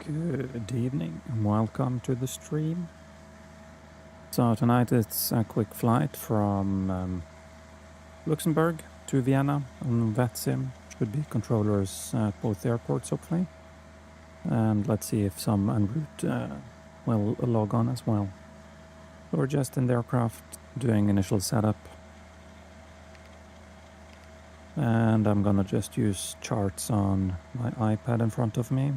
Good evening and welcome to the stream. So tonight it's a quick flight from Luxembourg to Vienna on Vatsim. Should be controllers at both airports hopefully. And let's see if some en route will log on as well. We're just in the aircraft doing initial setup. And I'm gonna just use charts on my iPad in front of me.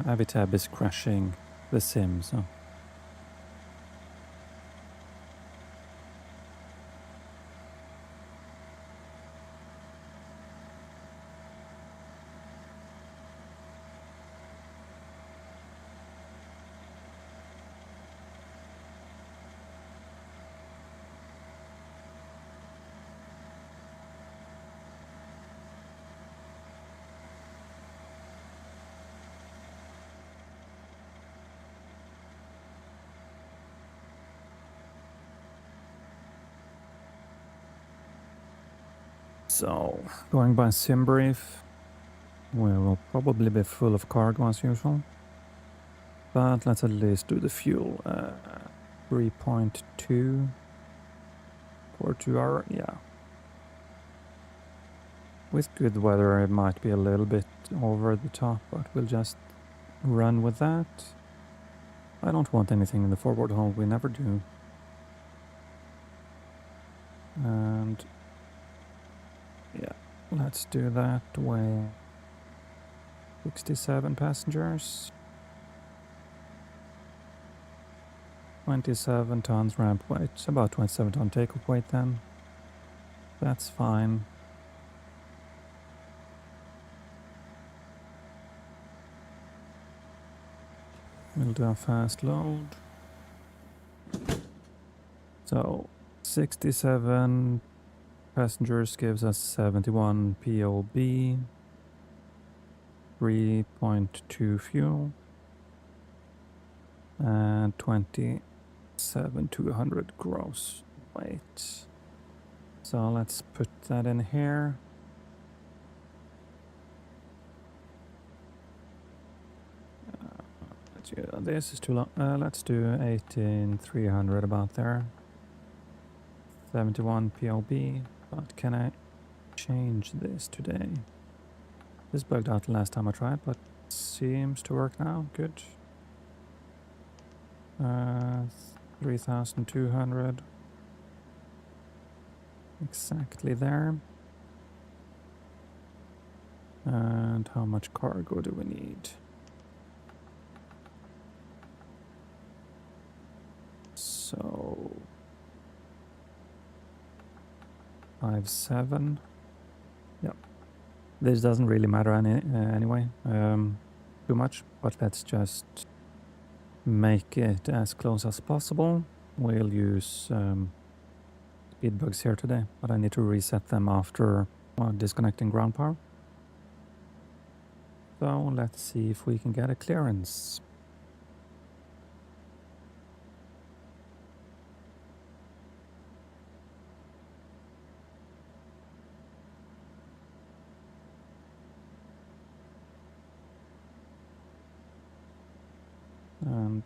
Avitab is crashing the sim, so. So, going by sim brief, we will probably be full of cargo as usual. But let's at least do the fuel. 3.2 for 2 hour, yeah. With good weather it might be a little bit over the top, but we'll just run with that. I don't want anything in the forward hold, we never do. And yeah, let's do that with 67 passengers. 27 tons ramp weight, about 27 ton takeoff weight then. That's fine. We'll do a fast load. So 67 passengers gives us 71 POB, 3.2 fuel, and 27,200 gross weight. So let's put that in here. This is too long. Let's do 18,300 about there. 71 POB, but can I change this today? This bugged out the last time I tried, but seems to work now. Good. 3,200. Exactly there. And how much cargo do we need? So 57. Yep. This doesn't really matter anyway, too much, but let's just make it as close as possible. We'll use speed bugs here today, but I need to reset them after disconnecting ground power. So let's see if we can get a clearance. And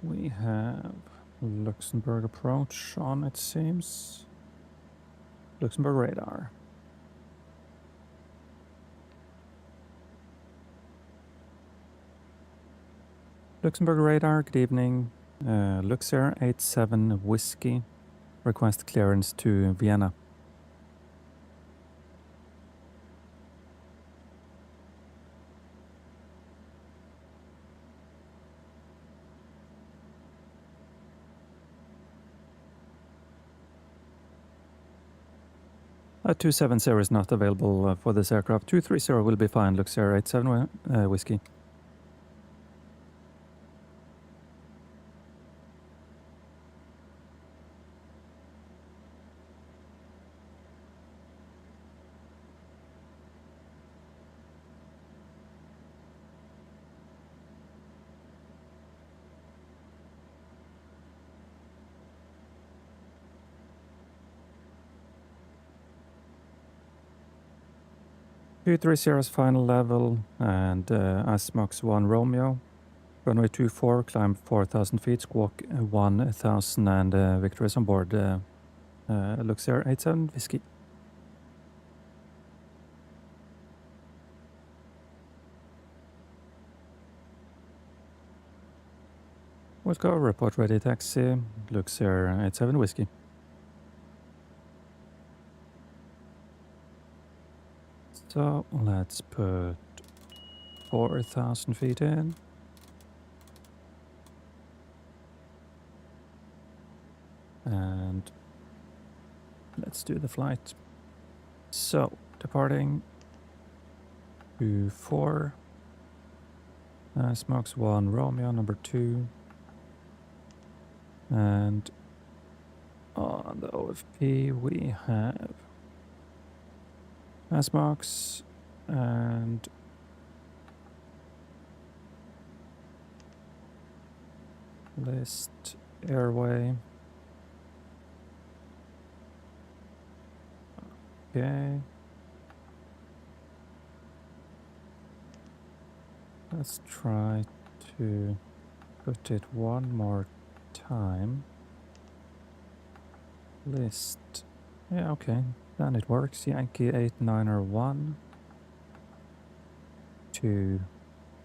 we have Luxembourg approach on, it seems. Luxembourg radar. Luxembourg radar, good evening. Luxair 87 Whiskey. Request clearance to Vienna. A 270 is not available for this aircraft. 230 will be fine, Luxair 87 Whiskey. 230's final level and SMAX 1 Romeo. Runway 24, climb 4,000 feet, squawk 1,000 and victories on board Luxair 87 Whiskey. We'll go, report ready taxi, Luxair 87 Whiskey. So let's put 4,000 feet in. And let's do the flight. So, departing Q4, SMAX 1 Romeo, number 2. And on the OFP we have SMAX and list airway. Okay. Let's try to put it one more time. List. Yeah, okay. Then it works. Yankee 8901 to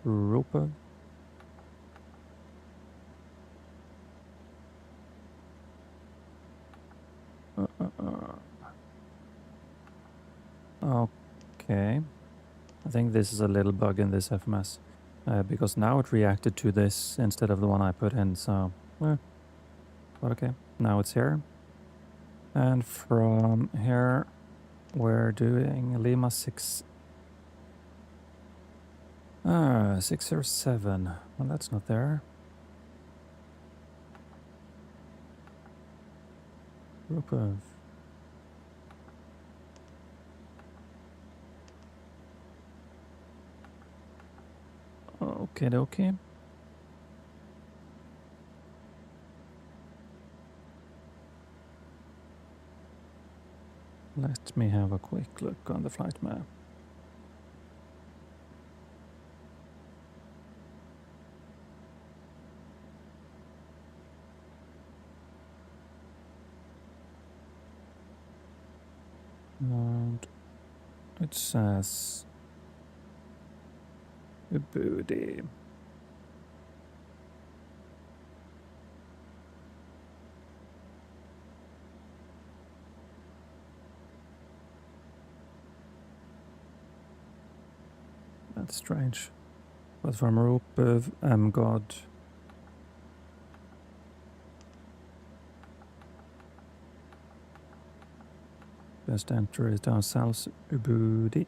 Rupa. Okay. I think this is a little bug in this FMS. Because now it reacted to this instead of the one I put in, so... but okay. Now it's here. And from here, we're doing Lima 6... 6 or 7. Well, that's not there. Group of... Okay, okay. Let me have a quick look on the flight map. And it says booty. That's strange. But from Rupov, God. Best entry is down south, Ubudi.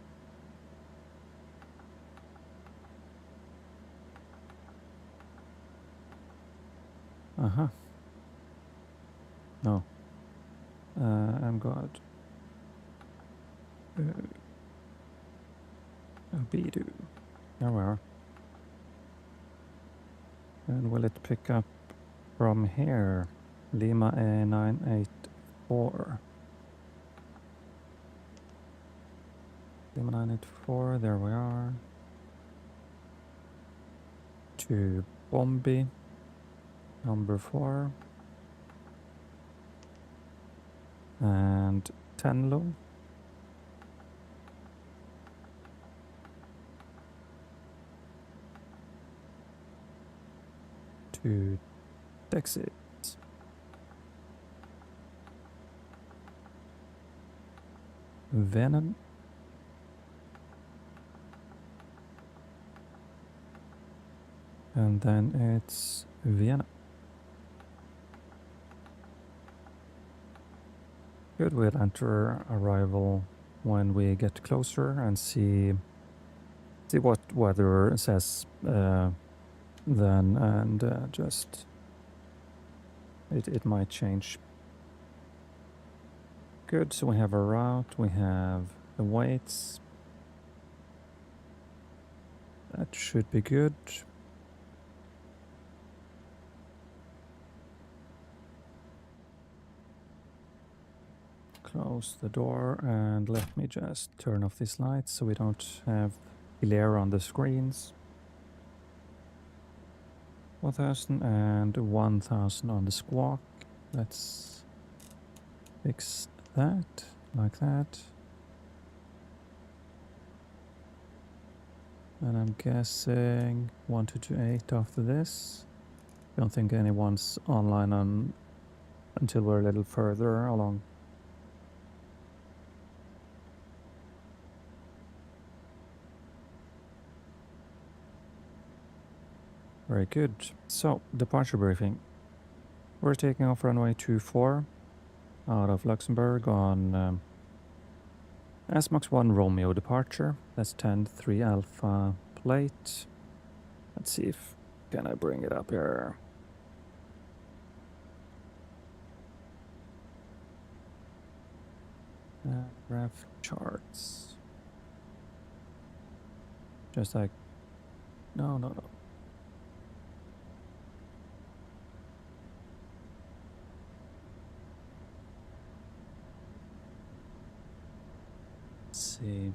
Uh-huh. No. God. Ubidu. There we are. And will it pick up from here? Lima A984. Lima 984, there we are. To Bombi, number 4. And Tenlo. To Texas. Venom. And then it's Vienna. Good, we'll enter arrival when we get closer and see what weather says then, and just it might change. Good, so we have a route, we have the weights. That should be good. close the door and let me just turn off these lights so we don't have glare on the screens. 4,000 and 1,000 on the squawk. Let's fix that like that. And I'm guessing 1228 after this. Don't think anyone's online until we're a little further along. Very good. So, departure briefing. We're taking off runway 24 out of Luxembourg on SMAX 1 Romeo departure. That's 10-3 Alpha plate. Let's see if can I bring it up here. Graph charts. Just like no. See.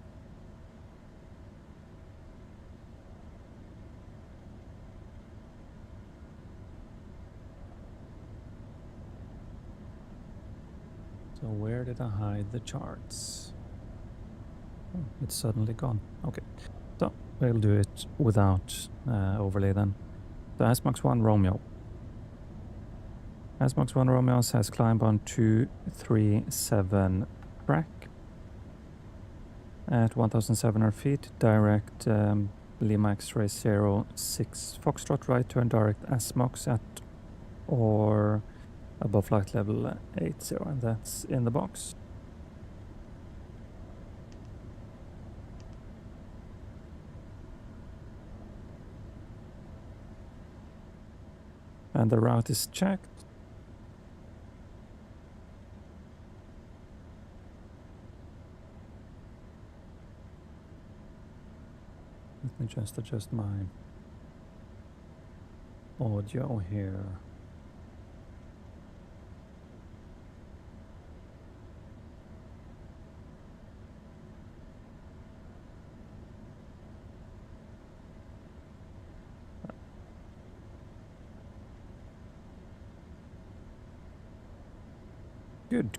So where did I hide the charts? Oh, it's suddenly gone. Okay, so we'll do it without overlay then. So SMAX 1 Romeo. SMAX 1 Romeo has climb on 237 track. At 1,700 feet, direct Lima X-ray 06 Foxtrot right turn direct SMAX at or above flight level 80, and that's in the box. And the route is checked. Let me just adjust my audio here.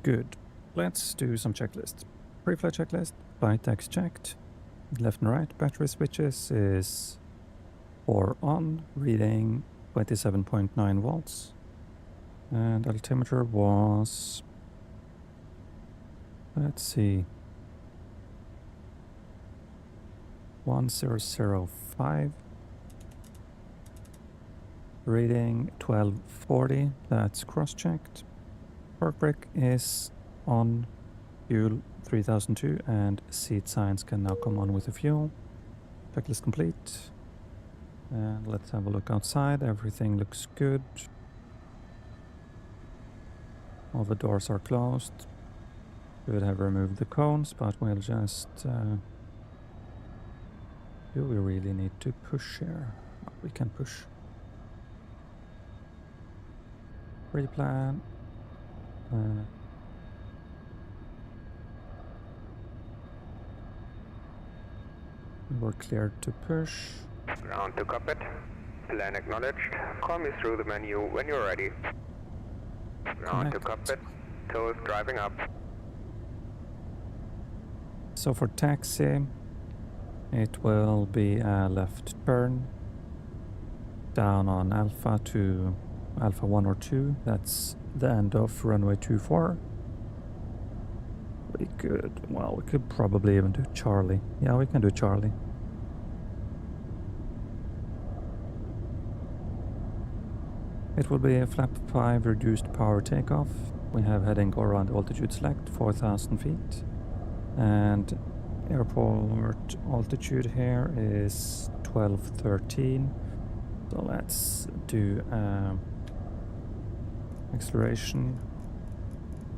Good. Let's do some checklists. Pre-flight checklist, flight decks checked. Left and right battery switches is 4 on, reading 27.9 volts. And altimeter was, let's see, 1005. Reading 1240, that's cross-checked. Park brake is on, fuel 3002, and seat signs can now come on with the fuel. Checklist complete. And let's have a look outside. Everything looks good. All the doors are closed. Could have removed the cones, but we'll just... do we really need to push here? Oh, we can push. Pre-plan. We're cleared to push. Ground to cockpit. Plan acknowledged. Call me through the menu when you're ready. Ground to cockpit. Toes driving up. So for taxi, it will be a left turn down on Alpha to Alpha 1 or 2. That's the end of runway 24. We could probably even do Charlie. Yeah, we can do Charlie. It will be a flap 5 reduced power takeoff. We have heading go around altitude select 4,000 feet. And airport altitude here is 1213. So let's do acceleration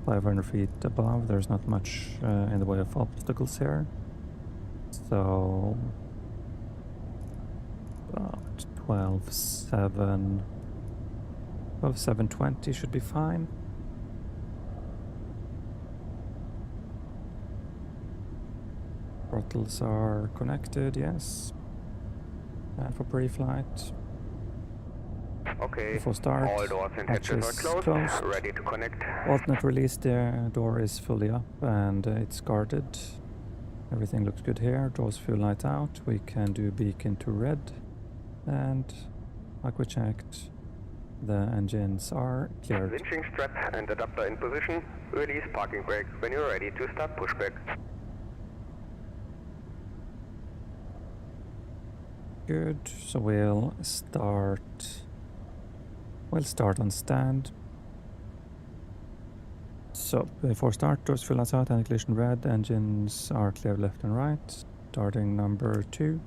500 feet above. There's not much in the way of obstacles here. So about 12,720 should be fine. Throttles are connected, yes. And for pre-flight. Okay, Before start, all doors and hatches are closed, ready to connect. Alternate release, the door is fully up and it's guarded. Everything looks good here. Draws fuel light out. We can do beacon to red. And like we checked, the engines are cleared. Winching strap and adapter in position. Release parking brake when you're ready to start pushback. Good, so we'll start on stand. So before start, doors fuel lights out and ignition red, engines are clear left and right. Starting number 2.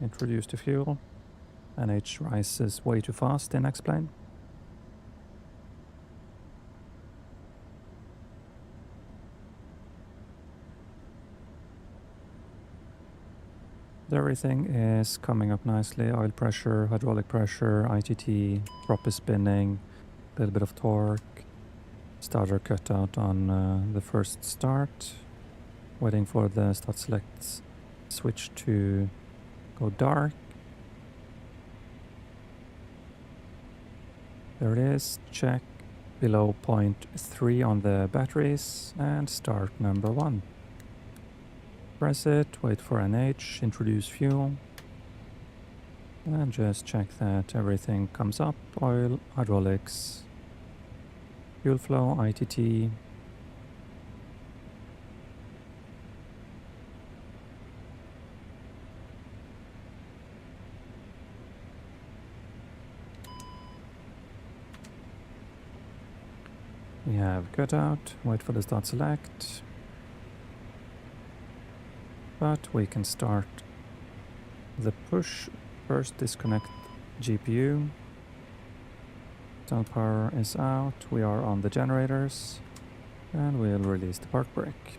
Introduce the fuel. NH rises way too fast in X-plane. Everything is coming up nicely. Oil pressure, hydraulic pressure, ITT, prop is spinning, a little bit of torque. Starter cut out on the first start. Waiting for the start select switch to go dark. There it is. Check below 0.3 on the batteries and start number 1. Press it, wait for NH, introduce fuel, and just check that everything comes up. Oil, hydraulics, fuel flow, ITT. We have cutout, wait for the start select. But we can start the push. First disconnect GPU. Tunnel power is out. We are on the generators. And we'll release the park brake.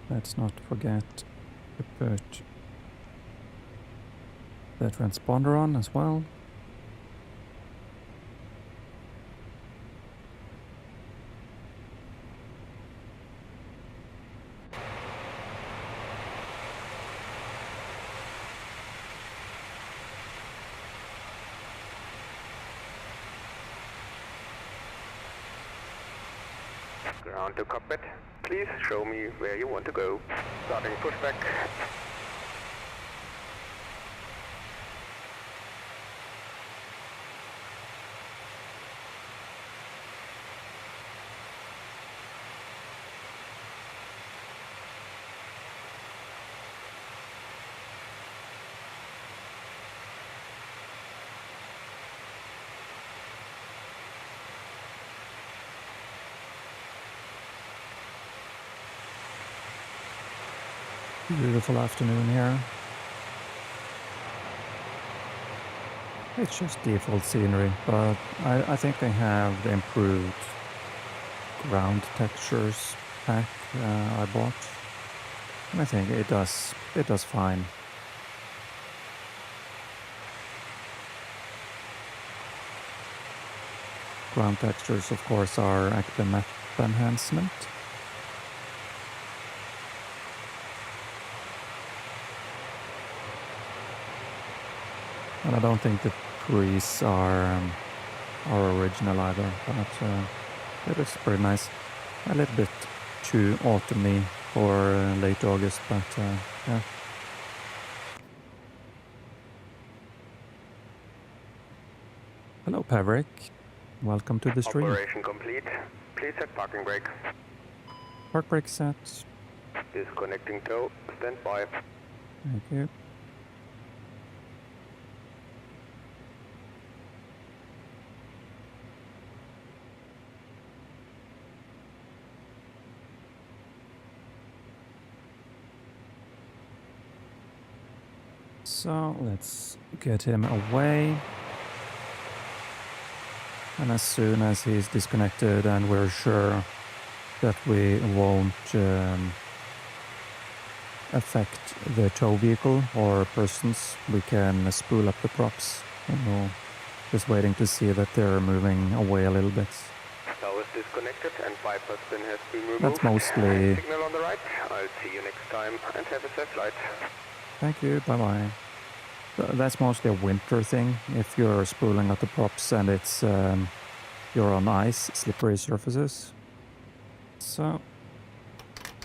Let's not forget to put the transponder on as well. Ground to cockpit. Please show me where you want to go. Starting pushback. Beautiful afternoon here. It's just default scenery, but I think they have the improved ground textures pack I bought. And I think it does fine. Ground textures, of course, are active map enhancement. And I don't think the trees are original either, but it looks pretty nice. A little bit too autumny for late August, but yeah. Hello, Paverick. Welcome to the stream. Operation complete. Please set parking brake. Park brake set. Disconnecting tow. Stand by. Thank you. So let's get him away. And as soon as he's disconnected and we're sure that we won't affect the tow vehicle or persons, we can spool up the props. Just waiting to see that they're moving away a little bit. Tow is disconnected and bypass pin has been removed. That's mostly... Signal on the right. I'll see you next time and have a safe flight. Thank you, bye-bye. That's mostly a winter thing. If you're spooling up the props and it's you're on ice, slippery surfaces. So,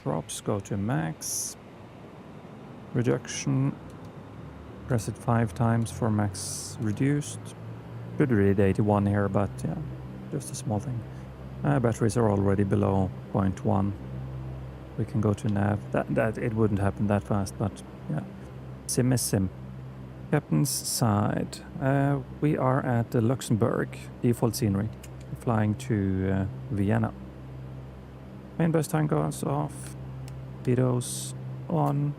props go to max. Reduction. Press it 5 times for max reduced. Should read 81 here, but yeah, just a small thing. Batteries are already below 0.1. We can go to nav. That it wouldn't happen that fast, but yeah. Sim is sim. Captain's side. We are at the Luxembourg. Default scenery. Flying to Vienna. Main bus time goes off. Speedos on.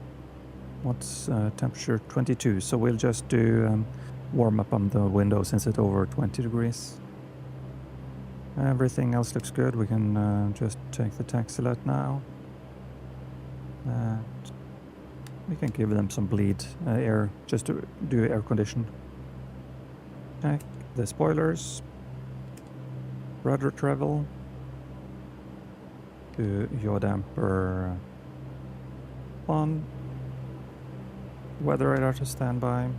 What's temperature? 22. So we'll just do warm up on the window since it's over 20 degrees. Everything else looks good. We can just take the taxi light now. And we can give them some bleed air just to do air condition. Check the spoilers. Rudder travel. Do yaw damper on. Weather radar to standby.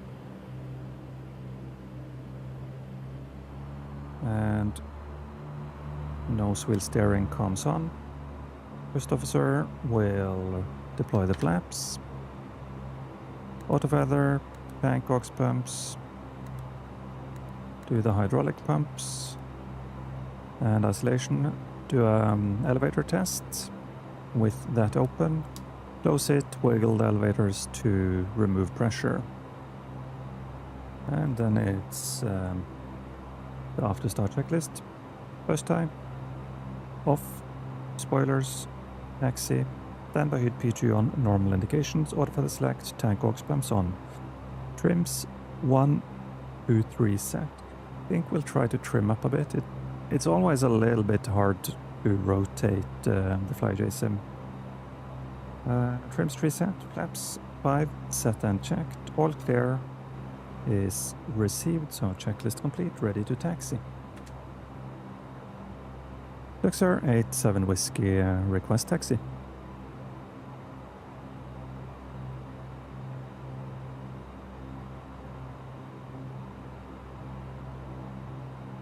And nose wheel steering comes on. First officer will deploy the flaps. Auto feather, tank aux pumps. Do the hydraulic pumps. And isolation. Do elevator test with that open. Close it, wiggle the elevators to remove pressure. And then it's the after start checklist. First time. Off. Spoilers. Taxi. Standby HUD P2 on normal indications. Auto feather select. Tank aux pumps on. Trims 1, 2, 3 set. I think we'll try to trim up a bit. It's always a little bit hard to rotate the FlyJ sim. Trims 3 set, flaps 5 set and checked. All clear is received, so checklist complete, ready to taxi. Luxair 87 Whiskey, request taxi.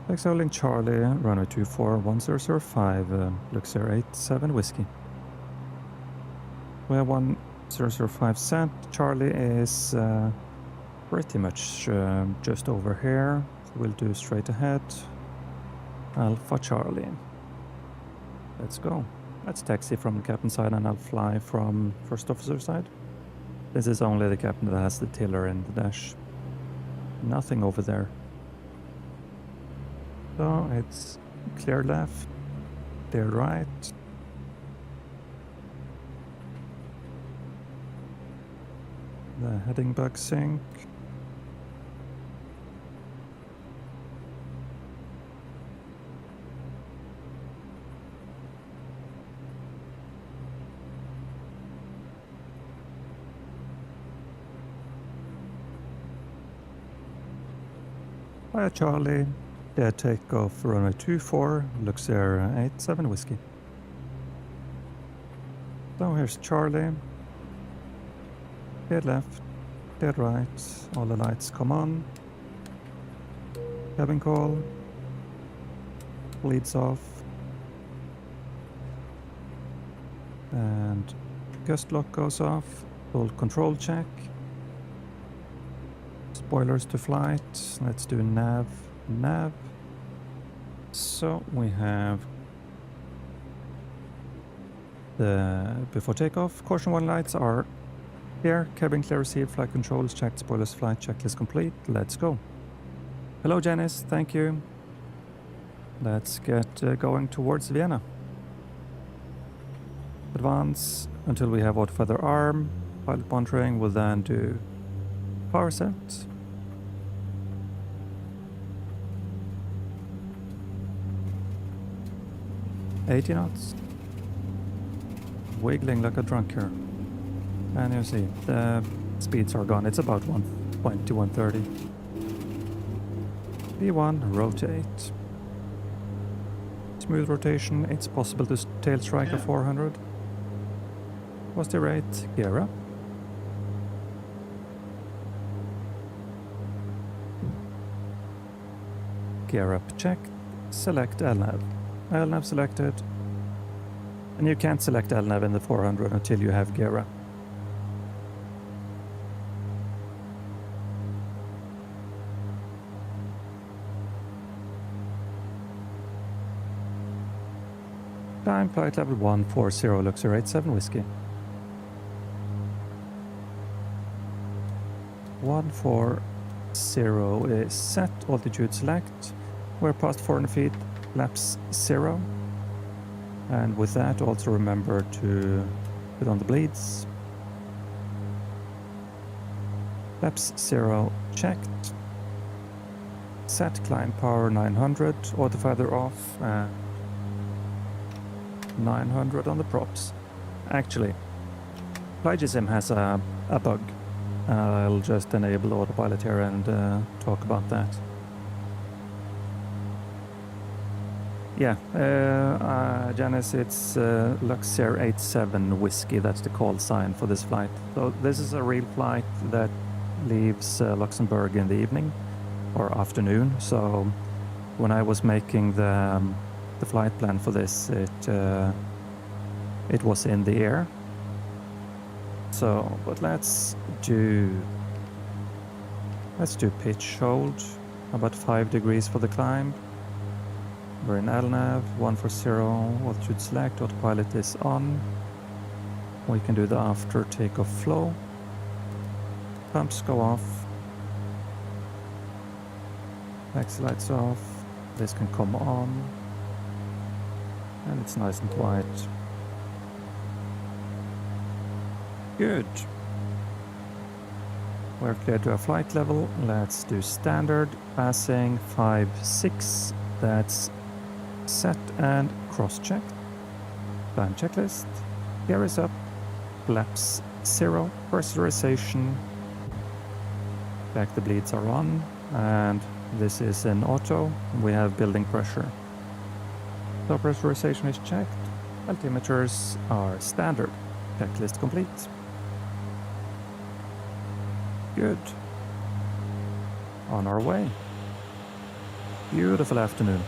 Luxair Link Charlie, runway 24 1005, Luxair 87 Whiskey. We have 1005 set. Charlie is pretty much just over here. So we'll do straight ahead. Alpha Charlie. Let's go. Let's taxi from the captain's side and I'll fly from first officer side. This is only the captain that has the tiller in the dash. Nothing over there. So it's clear left, clear right. The heading bug sync. Fire Charlie. Yeah, takeoff runway 24, Luxair 87 Whiskey. So here's Charlie. Dead left, dead right, all the lights come on. Cabin call. Bleeds off. And gust lock goes off. Full control check. Spoilers to flight. Let's do nav. So we have the before takeoff. Caution warning lights are here. Cabin clear received. Flight controls checked. Spoilers flight checklist complete. Let's go. Hello Janice, thank you. Let's get going towards Vienna. Advance until we have auto feather arm. Pilot monitoring will then do power set. $80 knots. Wiggling like a drunk here. And you see, the speeds are gone. It's about 120, 130. V1, rotate. Smooth rotation, it's possible to tail strike a 400. What's the rate? Gear up. Gear up checked. Select LNAV. LNAV selected. And you can't select LNAV in the 400 until you have gear up. Climb flight level 140 Luxair 87 whiskey. 140 is set, altitude select. We're past 400 feet, flaps 0. And with that, also remember to put on the bleeds. Flaps 0 checked. Set climb power 900, autofeather off. 900 on the props. Actually, FlyGSim has a bug. I'll just enable autopilot here and talk about that. Yeah, Janice, it's Luxair 87 whiskey. That's the call sign for this flight. So this is a real flight that leaves Luxembourg in the evening or afternoon. So when I was making the flight plan for this, it was in the air. So, but let's do pitch hold, about 5 degrees for the climb. We're in LNAV, 140, altitude select, autopilot is on. We can do the after takeoff flow. Pumps go off. Exit lights off. This can come on. And it's nice and quiet. Good. We're clear to our flight level. Let's do standard. Passing 5-6. That's set and cross-check. Plan checklist. Gear is up. Flaps 0. Pressurization. Back the bleeds are on. And this is in auto. We have building pressure. So pressurization is checked. Altimeters are standard. Checklist complete. Good. On our way. Beautiful afternoon.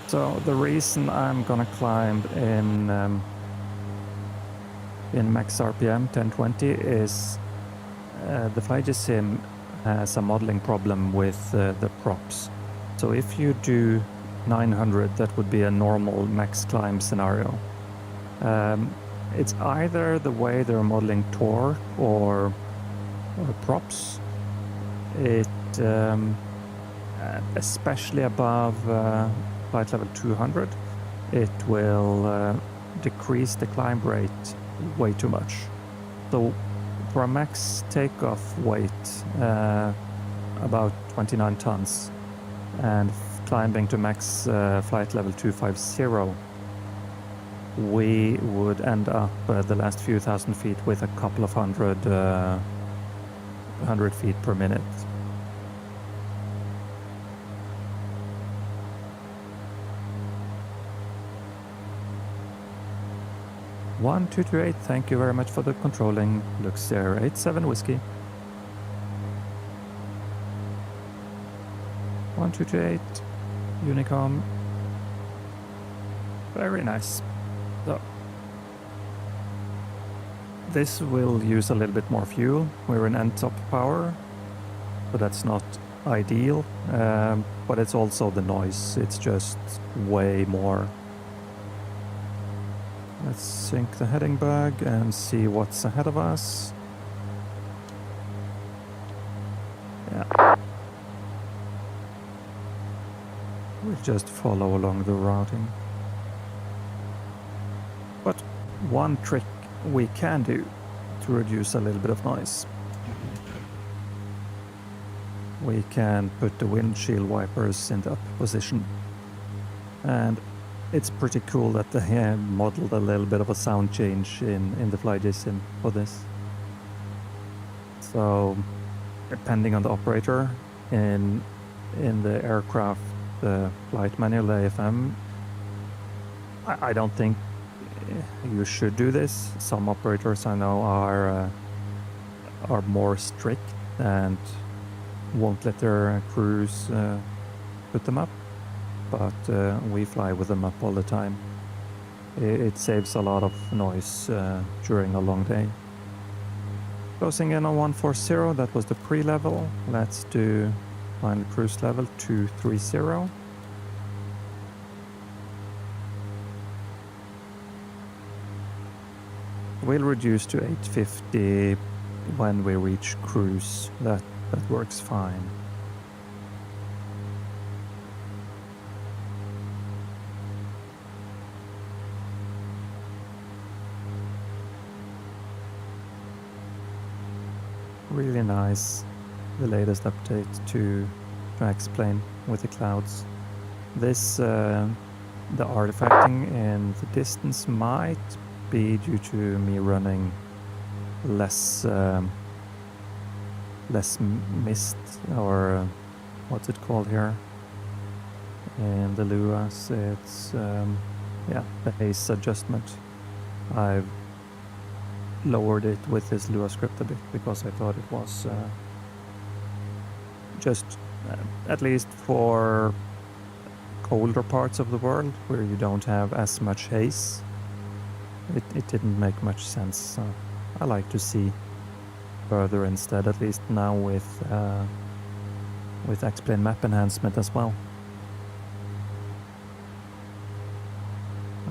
So the reason I'm gonna climb in max RPM 1020 is the FlyGSim has a modeling problem with the props. So if you do 900, that would be a normal max climb scenario. It's either the way they're modeling torque or props. It especially above flight level 200, it will decrease the climb rate way too much. So for a max takeoff weight, about 29 tons, and climbing to max flight level 250, we would end up the last few thousand feet with a couple of hundred feet per minute. One, 228, thank you very much for the controlling. Luxair 87 whiskey. 1228, Unicom. Very nice. So, this will use a little bit more fuel. We're in end-top power, but that's not ideal. But it's also the noise. It's just way more. Let's sync the heading bag and see what's ahead of us. Yeah. We'll just follow along the routing. But one trick we can do to reduce a little bit of noise. we can put the windshield wipers in the up position. And it's pretty cool that they have modeled a little bit of a sound change in the FlyJ sim for this. So, depending on the operator, in the aircraft flight manual, the AFM, I don't think you should do this. Some operators I know are more strict and won't let their crews put them up, but we fly with them up all the time. It saves a lot of noise during a long day. Closing in on 140, that was the pre-level. Let's do final cruise level 230. We'll reduce to 850 when we reach cruise. That works fine. Really nice, the latest update to X-Plane with the clouds. This, the artifacting in the distance might be due to me running less mist, or what's it called here in the Luas. It's yeah, the haze adjustment. I've lowered it with this Lua script a bit because I thought it was just at least for colder parts of the world where you don't have as much haze, it didn't make much sense. So I like to see further instead, at least now with X-Plane map enhancement as well.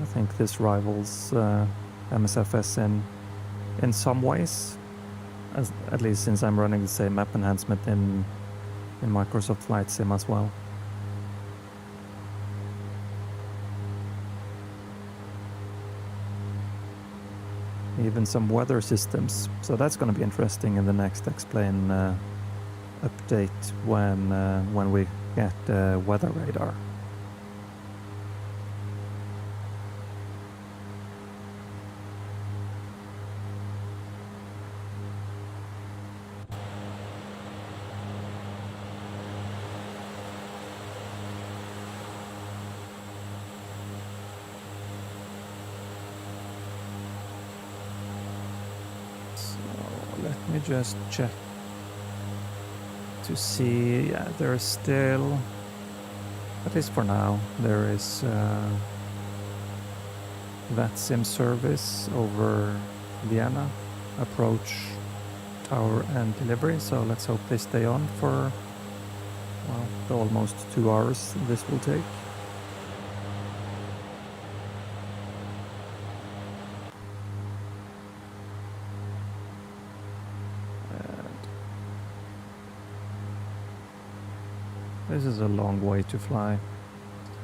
I think this rivals MSFS in some ways, at least since I'm running the same map enhancement in Microsoft Flight Sim as well. Even some weather systems, so that's going to be interesting in the next X-Plane update when we get weather radar. Let me just check to see. Yeah, there's still, at least for now, there is Vatsim service over Vienna, approach, tower and delivery. So let's hope they stay on for, well, the almost 2 hours this will take. This is a long way to fly,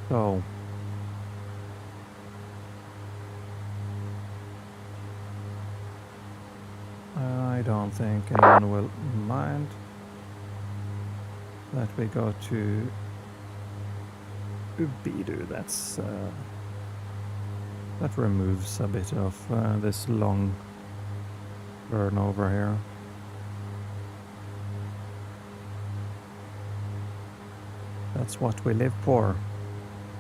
so I don't think anyone will mind that we go to Ubidu. That's that removes a bit of this long burn over here. That's what we live for,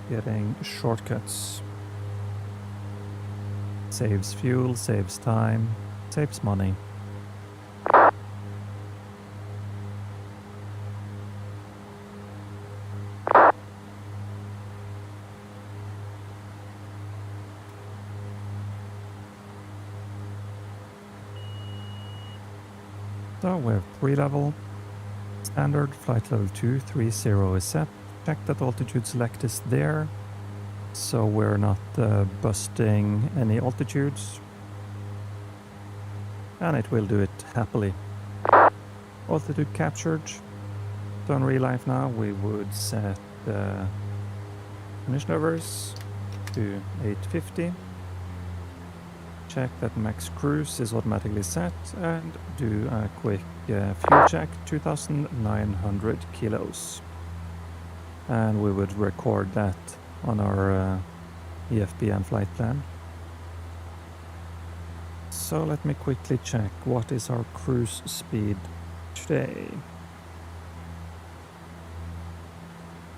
getting shortcuts. Saves fuel, saves time, saves money. So we have pre-level. Standard flight level 230 is set. Check that altitude select is there, so we're not busting any altitudes, and it will do it happily. Altitude captured. So in real life now we would set finish levers to 850. check that max cruise is automatically set, and do a quick fuel check, 2,900 kilos. And we would record that on our EFPN flight plan. So let me quickly check what is our cruise speed today.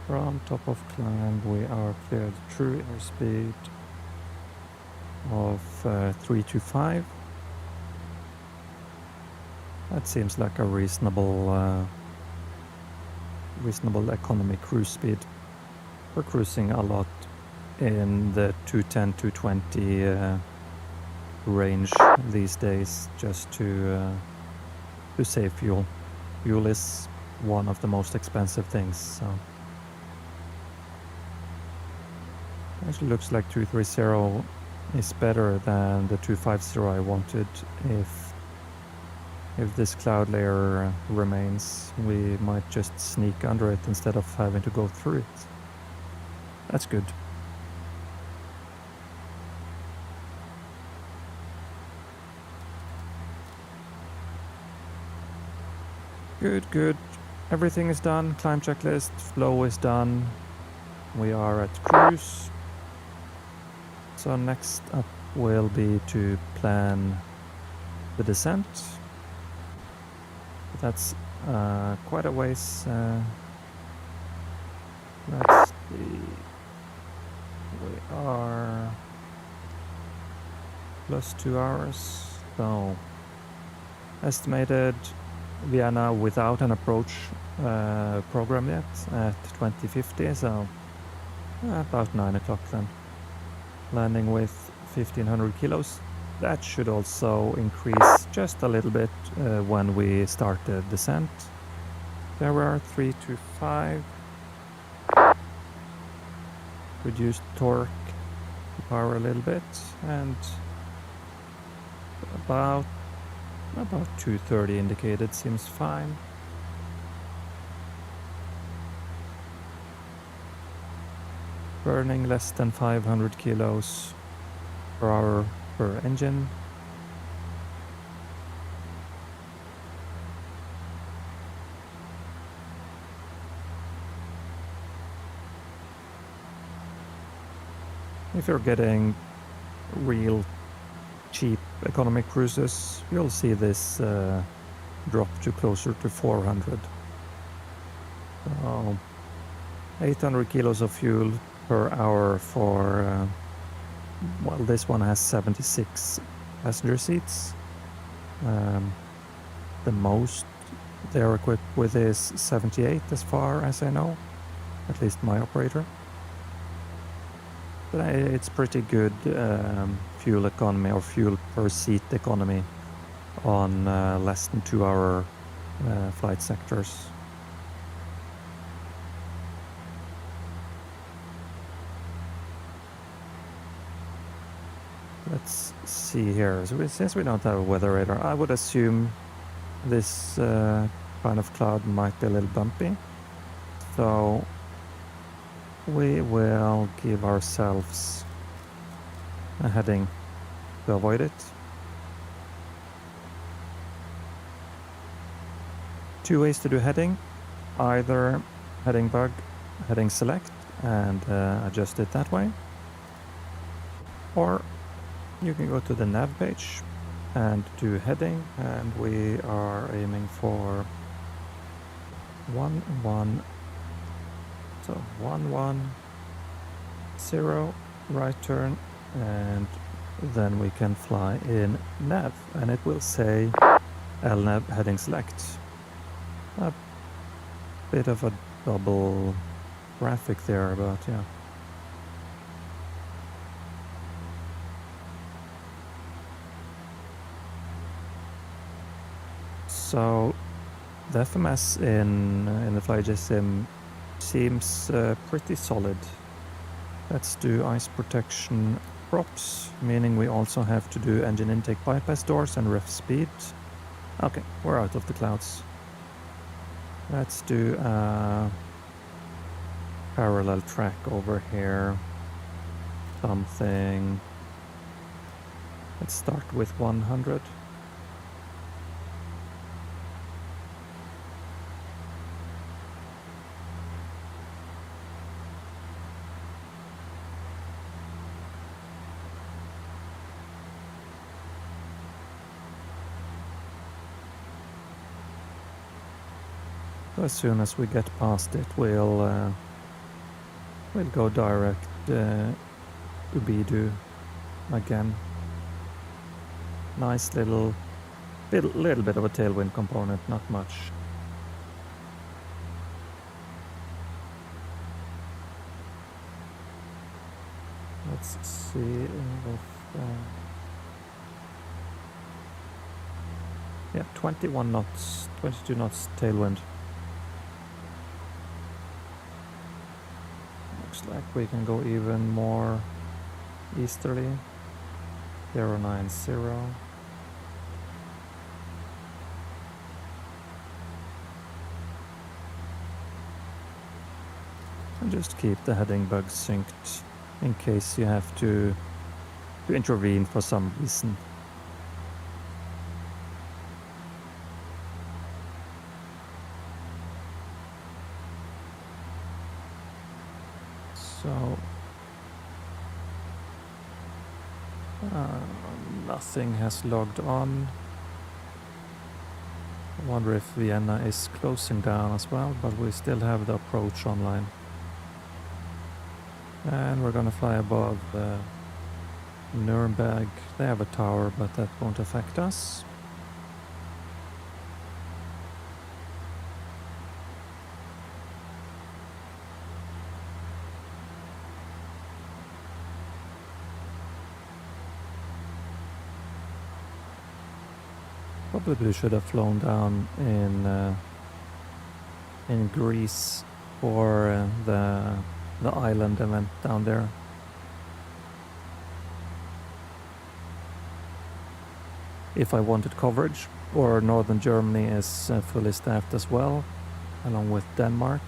From top of climb we are cleared true airspeed of 325. That seems like a reasonable economy cruise speed. We're cruising a lot in the 210, 220 range these days, just to save fuel. Fuel is one of the most expensive things, so actually looks like 230 is better than the 250 I wanted. If this cloud layer remains, we might just sneak under it instead of having to go through it. That's good. Good. Everything is done. Climb checklist, flow is done. We are at cruise. So next up will be to plan the descent. That's quite a ways. Let's see. We are plus 2 hours. So estimated Vienna without an approach program yet at 2050. So about 9 o'clock then. Landing with 1,500 kilos. That should also increase just a little bit when we start the descent. There we are, 325. Reduced torque, power a little bit, and about 230 indicated seems fine. Burning less than 500 kilos per hour per engine. If you're getting real cheap economy cruises, you'll see this drop to closer to 400. So 800 kilos of fuel per hour for, well, this one has 76 passenger seats. The most they're equipped with is 78 as far as I know, at least my operator. But it's pretty good fuel economy or fuel per seat economy on less than 2 hour flight sectors. Let's see here. So since we don't have a weather radar, I would assume this kind of cloud might be a little bumpy. So we will give ourselves a heading to avoid it. 2 ways to do heading. Either heading bug, heading select, and adjust it that way. Or you can go to the nav page and do heading, and we are aiming for 110, right turn, and then we can fly in nav, and it will say LNAV heading select. A bit of a double graphic there, but yeah. So the FMS in the FlyJSim seems pretty solid. Let's do ice protection props, meaning we also have to do engine intake bypass doors and ref speed. Okay, we're out of the clouds. Let's do a parallel track over here. Something Let's start with 100. As soon as we get past it, we'll go direct Ubidu again. Nice little bit of a tailwind component, not much. Let's see if yeah, 21 knots, 22 knots tailwind. Looks like we can go even more easterly. 090. And just keep the heading bugs synced in case you have to intervene for some reason. So nothing has logged on. I wonder if Vienna is closing down as well, but we still have the approach online. And we're gonna fly above Nuremberg. They have a tower, but that won't affect us. Probably should have flown down in Greece for the island event down there. If I wanted coverage, or northern Germany is fully staffed as well, along with Denmark.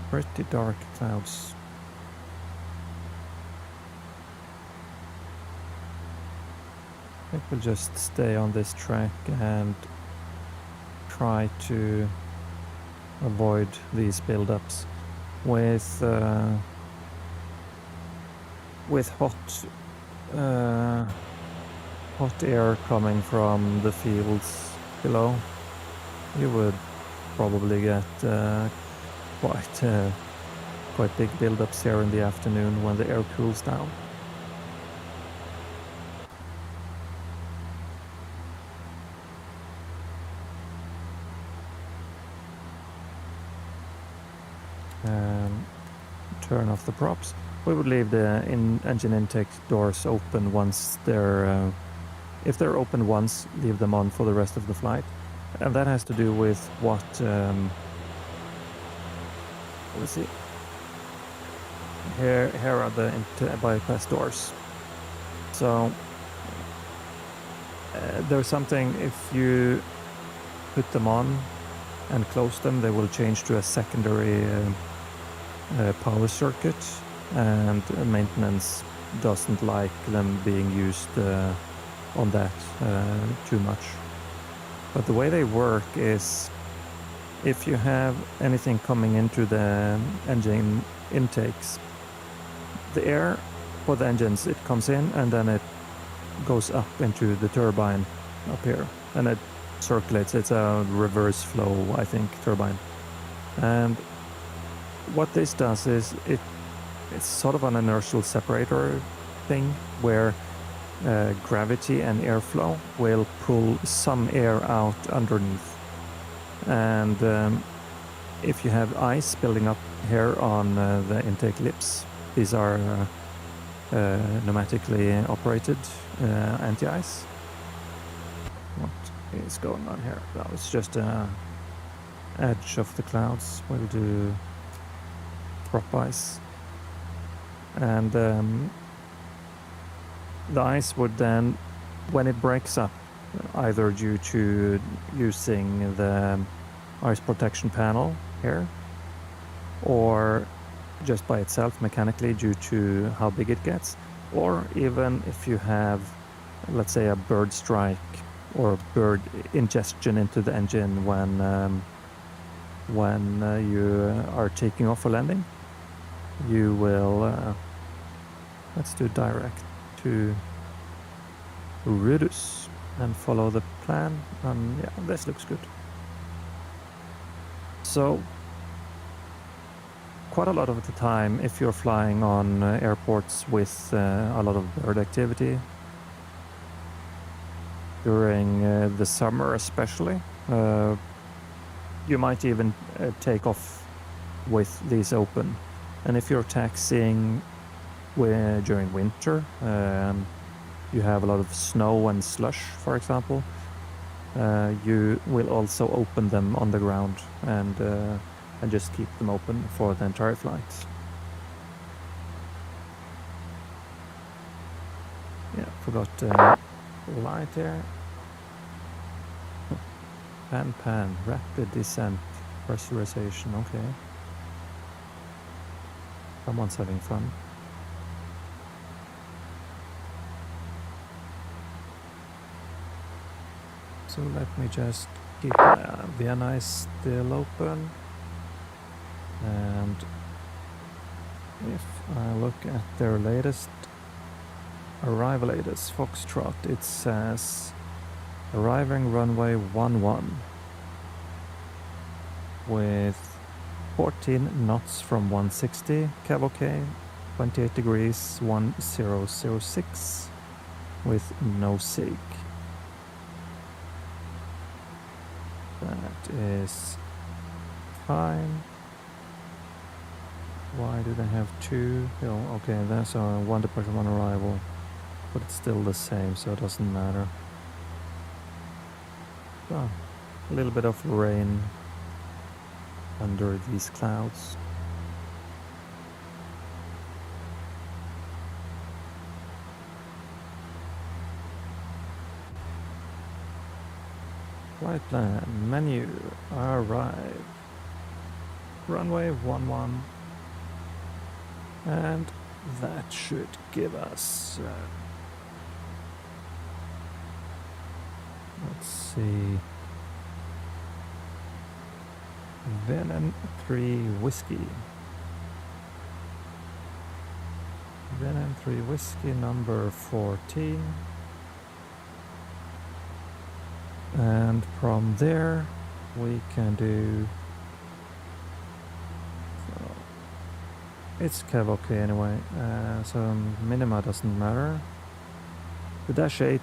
Pretty dark clouds. I think we'll just stay on this track and try to avoid these build-ups with hot air coming from the fields below. You would probably get quite big build-ups here in the afternoon when the air cools down. Turn off the props. We would leave the engine intake doors open once they're if they're open once, leave them on for the rest of the flight, and that has to do with what let's see. Here are the bypass doors. So there's something, if you put them on and close them, they will change to a secondary power circuit, and maintenance doesn't like them being used on that too much. But the way they work is, if you have anything coming into the engine intakes, the air for the engines, it comes in and then it goes up into the turbine up here, and it circulates. It's a reverse flow, I think, turbine. And what this does is it's sort of an inertial separator thing where gravity and airflow will pull some air out underneath. And if you have ice building up here on the intake lips, these are pneumatically operated anti-ice. What is going on here? That was just an edge of the clouds. We'll do prop ice. and the ice would then, when it breaks up, either due to using the ice protection panel here, or just by itself mechanically due to how big it gets, or even if you have, let's say, a bird strike or bird ingestion into the engine when you are taking off for landing, you will let's do direct to Rudder and follow the plan. Yeah, this looks good. So quite a lot of the time, if you're flying on airports with a lot of bird activity, during the summer especially, you might even take off with these open. And if you're taxiing during winter, you have a lot of snow and slush, for example, you will also open them on the ground and just keep them open for the entire flight. Yeah, forgot light there. Pan, rapid descent, pressurization, okay. Someone's having fun. So let me just keep Vienna is still open. And if I look at their latest arrival latest Foxtrot, it says arriving runway 11 with 14 knots from 160, cav 28 degrees 1006 with no SIG. That is fine. Why do they have two? Oh, okay, that's one departure, one arrival, but it's still the same, so it doesn't matter. Oh, a little bit of rain under these clouds. Flight plan, menu, arrive, runway 11, and that should give us, let's see, Vienna 3 Whiskey. Vienna 3 Whiskey number 14. And from there we can do, so it's cav okay anyway, so minima doesn't matter. The Dash 8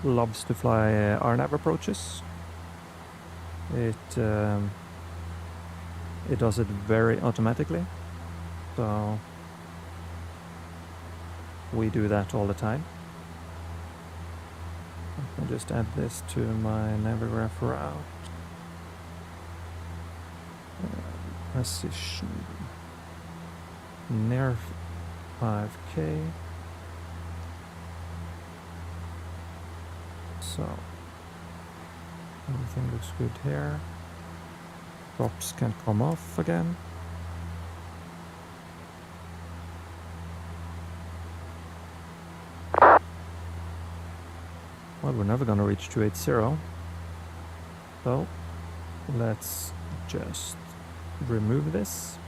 loves to fly RNAV approaches. It does it very automatically, so we do that all the time. I can just add this to my Navigraph route. Precision near 5K. So everything looks good here. Props can come off again. Well, we're never gonna reach 280. So let's just remove this.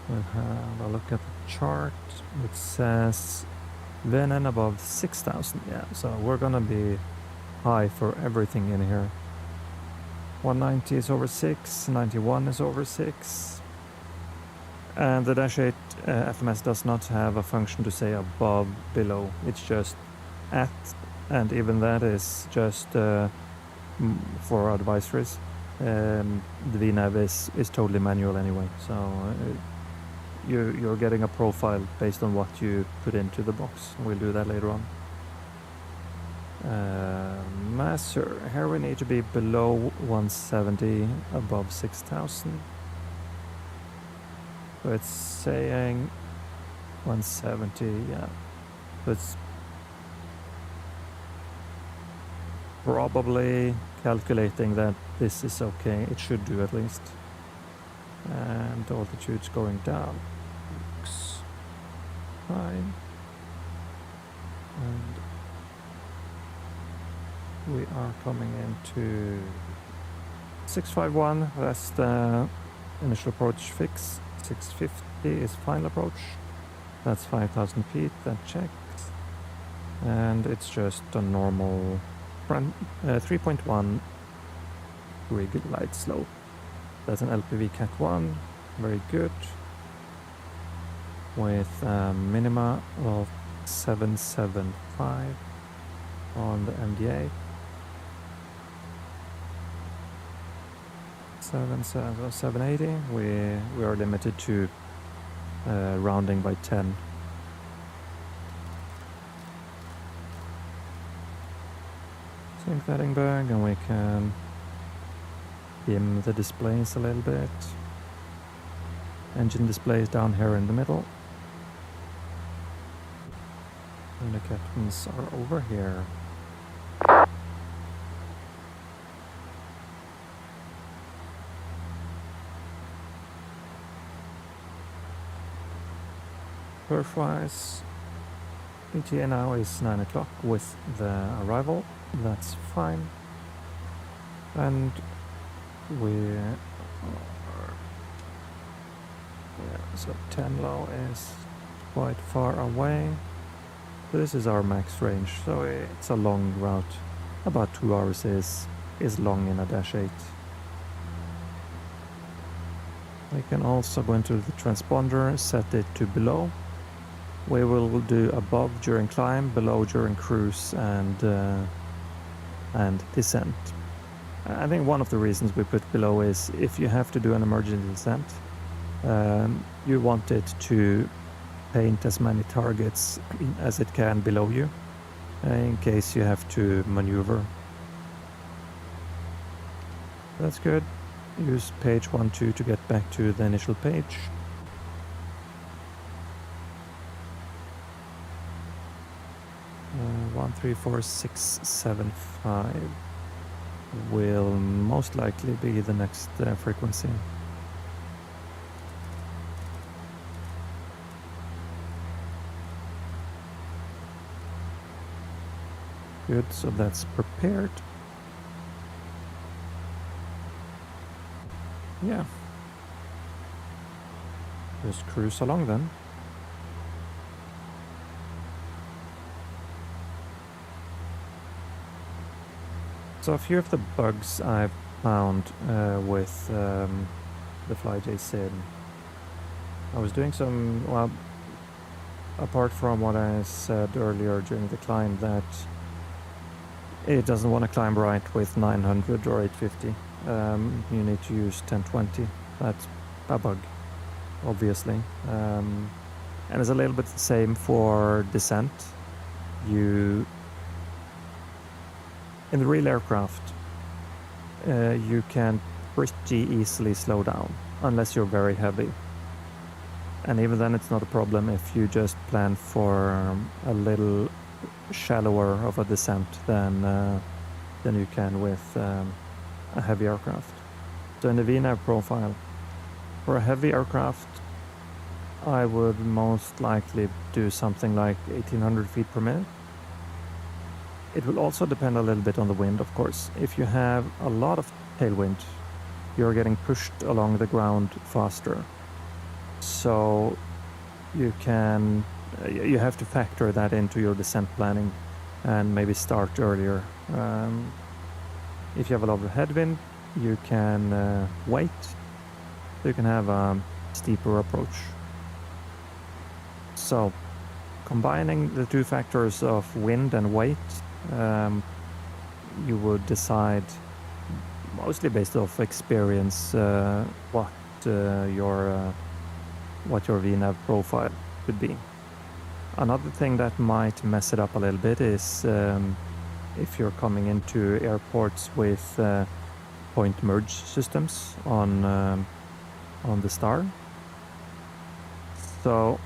We'll have a look at the chart. It says Vienna above 6,000. Yeah, so we're gonna be high for everything in here. 190 is over 6, 91 is over 6. And the Dash 8 FMS does not have a function to say above, below. It's just at, and even that is just for advisories. The VNAV is totally manual anyway, so you're getting a profile based on what you put into the box. We'll do that later on. Master, here we need to be below 170, above 6,000. So it's saying 170, yeah. So it's probably calculating that this is okay. It should do at least. And altitude's going down. Looks fine. And we are coming into 651. That's the initial approach fix. 650 is final approach. That's 5,000 feet. That checks. And it's just a normal 3.1 degree glide slope. That's an LPV Cat 1, very good, with a minima of 775 on the MDA. 780, we are limited to rounding by 10. Sync bag, and we can dim the displays a little bit. Engine displays down here in the middle. And the captains are over here. Perf-wise, ETA now is 9 o'clock with the arrival. That's fine. And we are, yeah, so 10 low is quite far away. This is our max range, so it's a long route. About 2 hours is long in a Dash 8. We can also go into the transponder, set it to below. We will do above during climb, below during cruise, and descent. I think one of the reasons we put below is if you have to do an emergency descent, you want it to paint as many targets as it can below you, in case you have to maneuver. That's good. Use page 1-2 to get back to the initial page. Uh, 134,675 will most likely be the next frequency. Good, so that's prepared. Yeah. Just cruise along then. So a few of the bugs I've found with the FlyJ sim. I was doing some, well, apart from what I said earlier during the climb, that it doesn't want to climb right with 900 or 850. You need to use 1020. That's a bug, obviously. And it's a little bit the same for descent. In the real aircraft, you can pretty easily slow down, unless you're very heavy. And even then it's not a problem if you just plan for a little shallower of a descent than you can with a heavy aircraft. So in the Vienna profile, for a heavy aircraft, I would most likely do something like 1800 feet per minute. It will also depend a little bit on the wind, of course. If you have a lot of tailwind, you're getting pushed along the ground faster. So you have to factor that into your descent planning and maybe start earlier. If you have a lot of headwind, you can wait. You can have a steeper approach. So combining the two factors of wind and weight, you would decide, mostly based off experience, what your VNAV profile could be. Another thing that might mess it up a little bit is if you're coming into airports with point merge systems on the star. So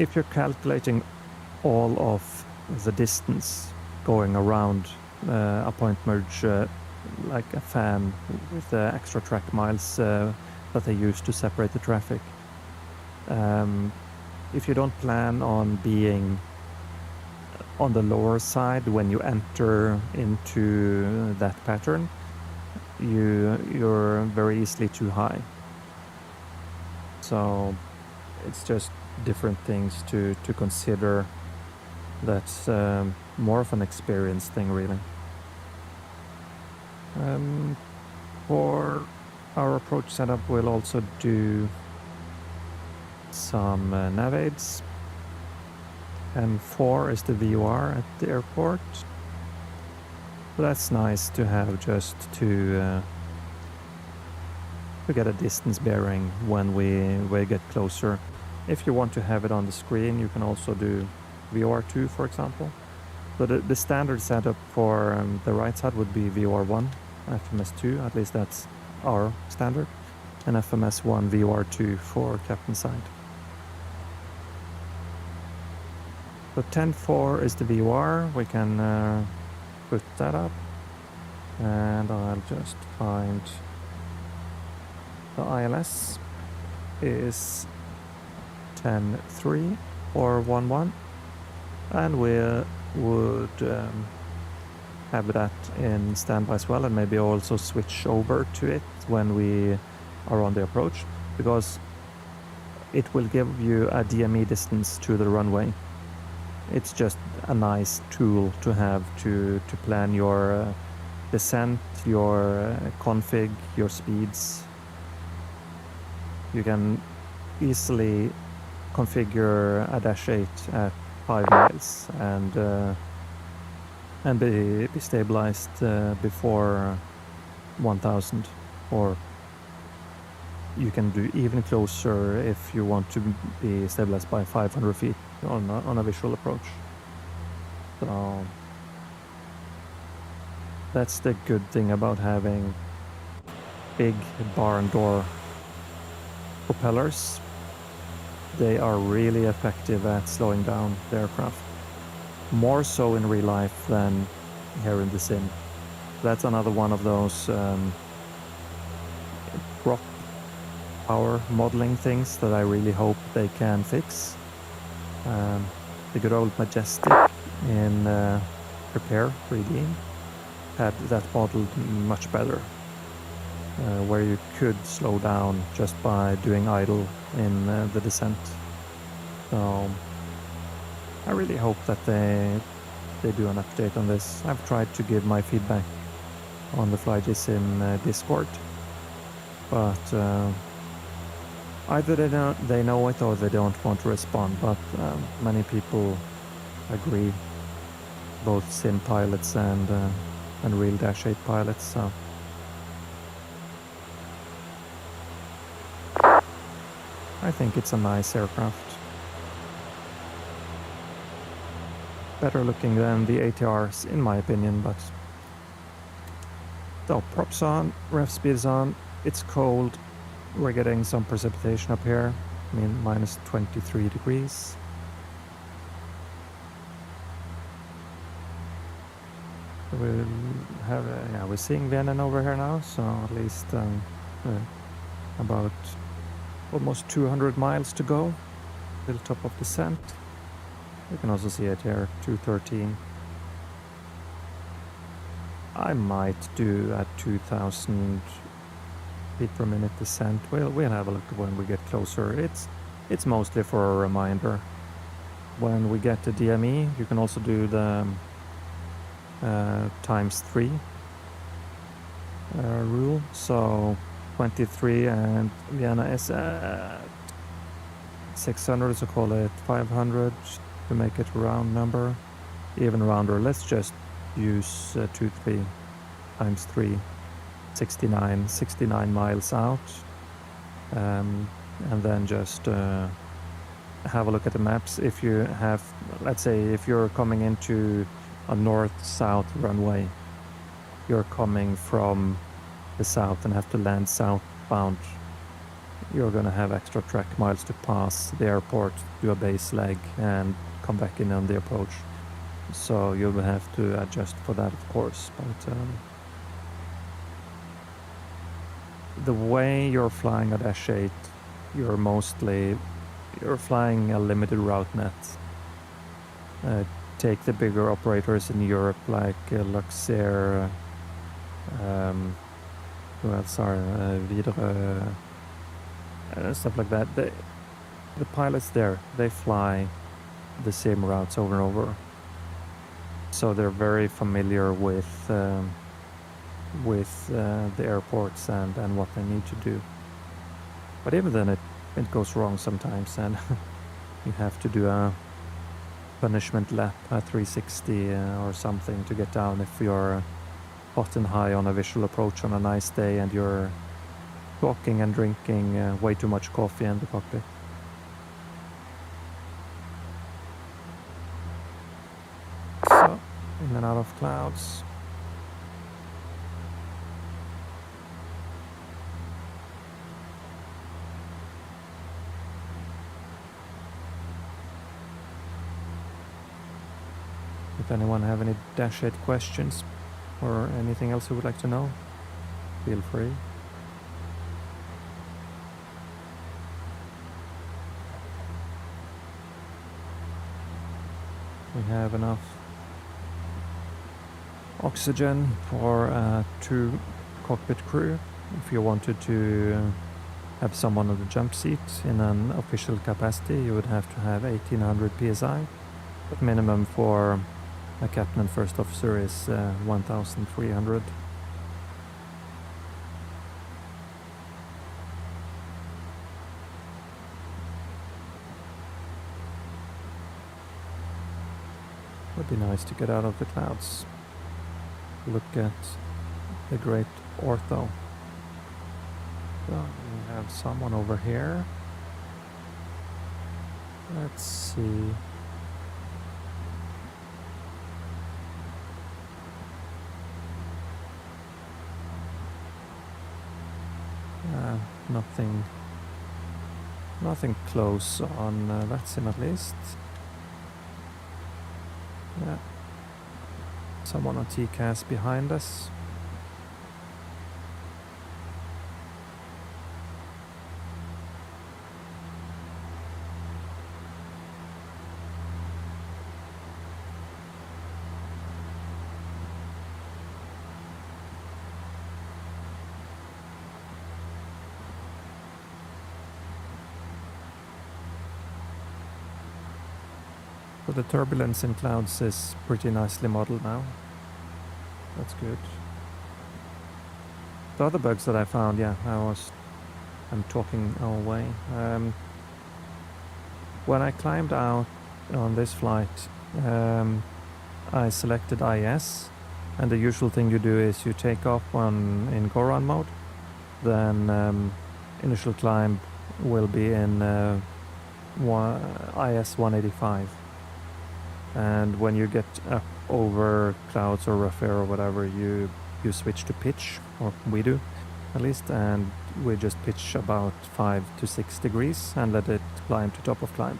if you're calculating all of the distance going around a point merge, like a fan with the extra track miles that they use to separate the traffic, if you don't plan on being on the lower side when you enter into that pattern, you're very easily too high. So it's just different things to consider. That's more of an experience thing, really. For our approach setup, we'll also do some nav aids. And 4 is the VOR at the airport. So that's nice to have, just to get a distance bearing when we get closer. If you want to have it on the screen, you can also do VOR2, for example. So the standard setup for the right side would be VOR1, FMS2, at least that's our standard, and FMS1, VOR2 for captain side. So 10.4 is the VOR, we can put that up, and I'll just find the ILS is 10.3 or 1.1, and we would have that in standby as well, and maybe also switch over to it when we are on the approach, because it will give you a DME distance to the runway. It's just a nice tool to have to plan your descent, your config, your speeds. You can easily configure a -8 at 5 miles and be stabilized before 1000, or you can do even closer if you want to be stabilized by 500 feet on a visual approach. So that's the good thing about having big barn door propellers. They are really effective at slowing down the aircraft, more so in real life than here in the sim. That's another one of those prop power modeling things that I really hope they can fix. The good old Majestic in Prepare 3D had that modeled much better, where you could slow down just by doing idle in the descent. So I really hope that they do an update on this. I've tried to give my feedback on the FlyJSim Discord, but either they know it or they don't want to respond. But many people agree, both sim pilots and real -8 pilots. So I think it's a nice aircraft. Better looking than the ATRs, in my opinion, but... So, props on, ref speed is on, it's cold, we're getting some precipitation up here, I mean minus 23 degrees. We'll have, yeah, we're seeing Vienna over here now, so at least about almost 200 miles to go till top of descent. You can also see it here, 213. I might do a 2000 feet per minute descent. We'll have a look when we get closer. It's mostly for a reminder. When we get to DME, you can also do the ×3 rule. So 23, and Vienna is at 600, so call it 500 to make it a round number, even rounder. Let's just use 23 ×3, 69 miles out, and then just have a look at the maps. If you have, let's say, if you're coming into a north-south runway, you're coming from the south and have to land southbound, you're going to have extra track miles to pass the airport, do a base leg, and come back in on the approach. So you will have to adjust for that, of course. But the way you're flying a Dash 8, you're flying a limited route net. Take the bigger operators in Europe like Luxair, who else are Rudder, stuff like that. The pilots there, they fly the same routes over and over, so they're very familiar with the airports and what they need to do. But even then, it goes wrong sometimes, and you have to do a punishment lap, a 360 or something to get down if you're hot and high on a visual approach on a nice day and you're talking and drinking way too much coffee in the cockpit. So, in and out of clouds. If anyone have any Dash 8 questions or anything else you would like to know, feel free. We have enough oxygen for 2 cockpit crew. If you wanted to have someone on the jump seat in an official capacity, you would have to have 1800 psi, but minimum for a captain and first officer is 1300. Would be nice to get out of the clouds. Look at the great ortho. So we have someone over here. Let's see. Nothing close on Vatsim at least. Yeah. Someone on TCAS behind us. So the turbulence in clouds is pretty nicely modeled now. That's good. The other bugs that I found, yeah, I'm talking away. When I climbed out on this flight, I selected IS, and the usual thing you do is you take off in go-round mode, then initial climb will be in IS 185. And when you get up over clouds or rough air or whatever, you switch to pitch, or we do at least, and we just pitch about 5 to 6 degrees and let it climb to top of climb.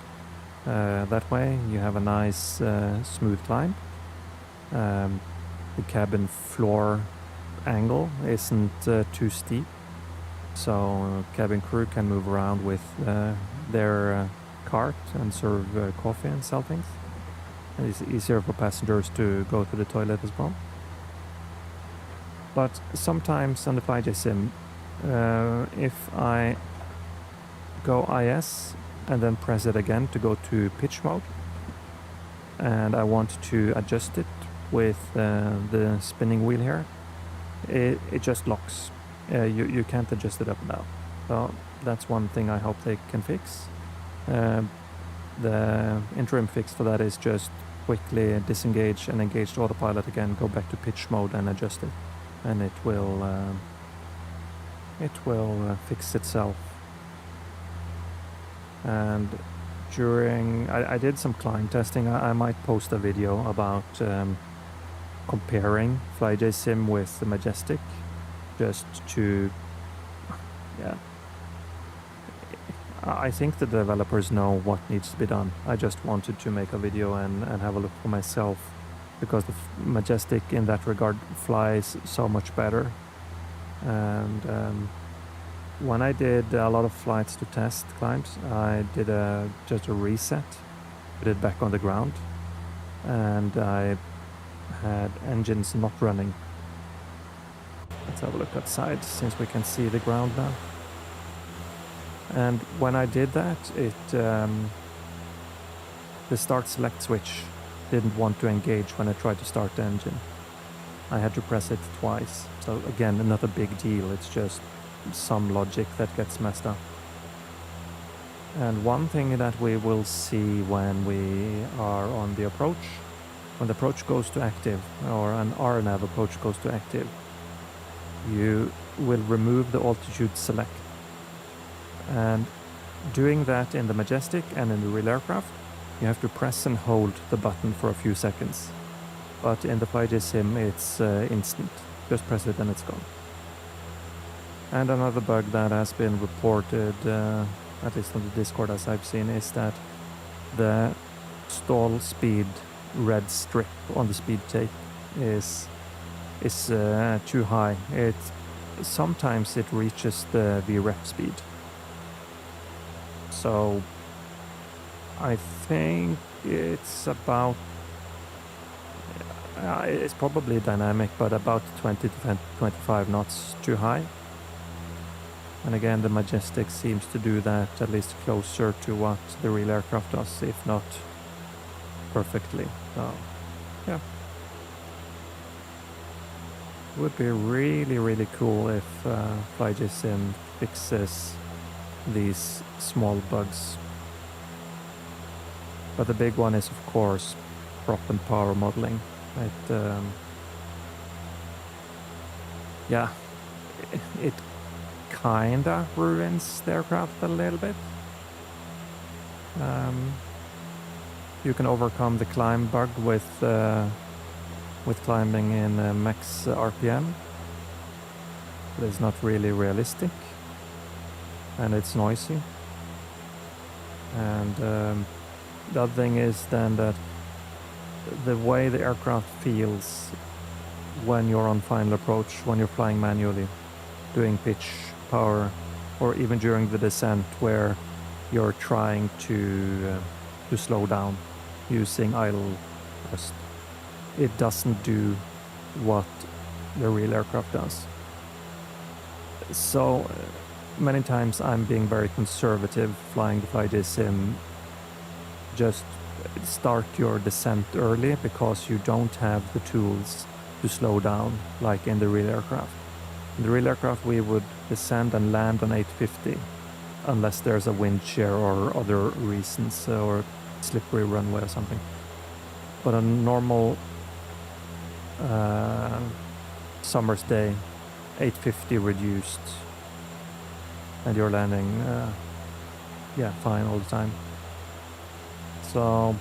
That way you have a nice smooth climb. The cabin floor angle isn't too steep, so cabin crew can move around with their cart and serve coffee and sell things. And it's easier for passengers to go to the toilet as well. But sometimes on the FlyJ Sim, if I go IS and then press it again to go to pitch mode, and I want to adjust it with the spinning wheel here, it just locks. You can't adjust it up and down. So that's one thing I hope they can fix. The interim fix for that is just quickly disengage and engage the autopilot again, go back to pitch mode and adjust it, and it will fix itself. And during I did some climb testing. I might post a video about comparing FlyJ Sim with the Majestic, just to I think the developers know what needs to be done. I just wanted to make a video and have a look for myself, because the Majestic in that regard flies so much better. And when I did a lot of flights to test climbs, I did just a reset, put it back on the ground, and I had engines not running. Let's have a look outside, since we can see the ground now. And when I did that, the start select switch didn't want to engage when I tried to start the engine. I had to press it twice. So again, another big deal. It's just some logic that gets messed up. And one thing that we will see when we are on the approach, when the approach goes to active, or an RNAV approach goes to active, you will remove the altitude select. And doing that in the Majestic and in the real aircraft, you have to press and hold the button for a few seconds. But in the FlyJ Sim, it's instant. Just press it and it's gone. And another bug that has been reported, at least on the Discord as I've seen, is that the stall speed red strip on the speed tape is too high. Sometimes it reaches the VREP speed. So I think it's about, it's probably dynamic, but about 20 to 25 knots too high. And again, the Majestic seems to do that at least closer to what the real aircraft does, if not perfectly. So, yeah. It would be really, really cool if FlyJ Sim fixes these small bugs. But the big one is, of course, prop and power modeling. It kinda ruins the aircraft a little bit. You can overcome the climb bug with climbing in max RPM, but it's not really realistic, and it's noisy. And the other thing is then that the way the aircraft feels when you're on final approach, when you're flying manually, doing pitch, power, or even during the descent where you're trying to slow down using idle thrust, it doesn't do what the real aircraft does. So many times I'm being very conservative flying the FlyJ Sim. Just start your descent early, because you don't have the tools to slow down like in the real aircraft. In the real aircraft we would descend and land on 850 unless there's a wind shear or other reasons, or slippery runway or something. But a normal summer's day, 850 reduced, and you're landing fine all the time. So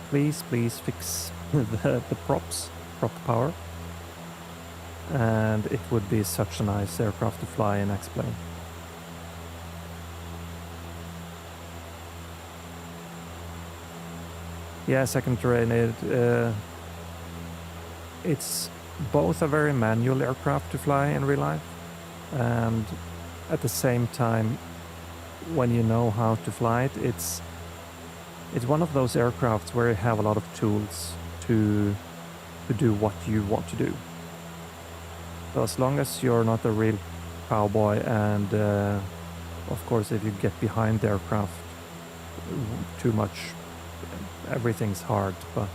please fix the props, prop power, and it would be such a nice aircraft to fly in X-Plane. Yeah, second terrain, it's both a very manual aircraft to fly in real life, and at the same time, when you know how to fly it, it's one of those aircrafts where you have a lot of tools to do what you want to do. So as long as you're not a real cowboy, and of course if you get behind the aircraft too much, everything's hard, but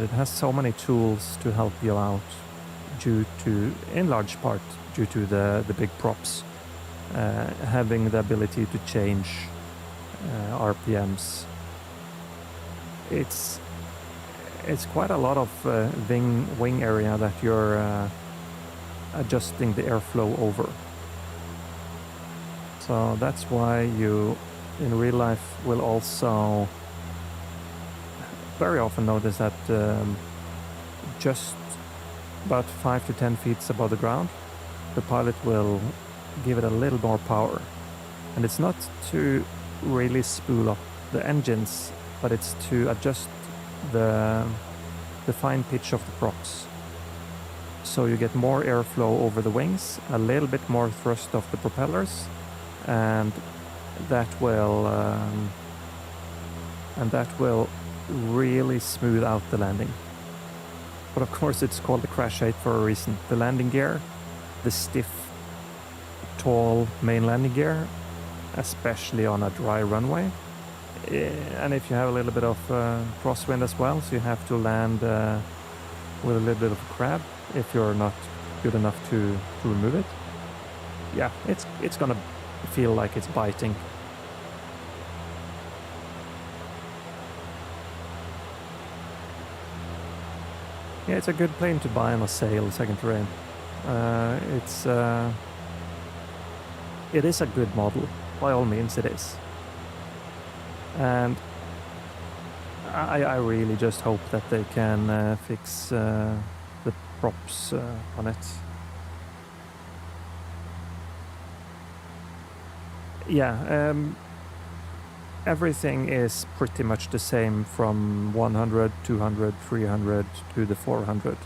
it has so many tools to help you out, in large part due to the big props, having the ability to change RPMs. It's quite a lot of wing area that you're adjusting the airflow over. So that's why you in real life will also very often notice that just about 5 to 10 feet above the ground, the pilot will give it a little more power. And it's not to really spool up the engines, but it's to adjust the fine pitch of the props. So you get more airflow over the wings, a little bit more thrust of the propellers, and that will really smooth out the landing. But of course it's called the crash height for a reason. The landing gear, the stiff, tall main landing gear, especially on a dry runway, and if you have a little bit of crosswind as well, so you have to land with a little bit of crab if you're not good enough to remove it. Yeah, it's gonna feel like it's biting. Yeah, it's a good plane to buy on a sale, second terrain. It is a good model, by all means it is. And I really just hope that they can fix the props on it. Yeah, everything is pretty much the same from 100, 200, 300 to the 400.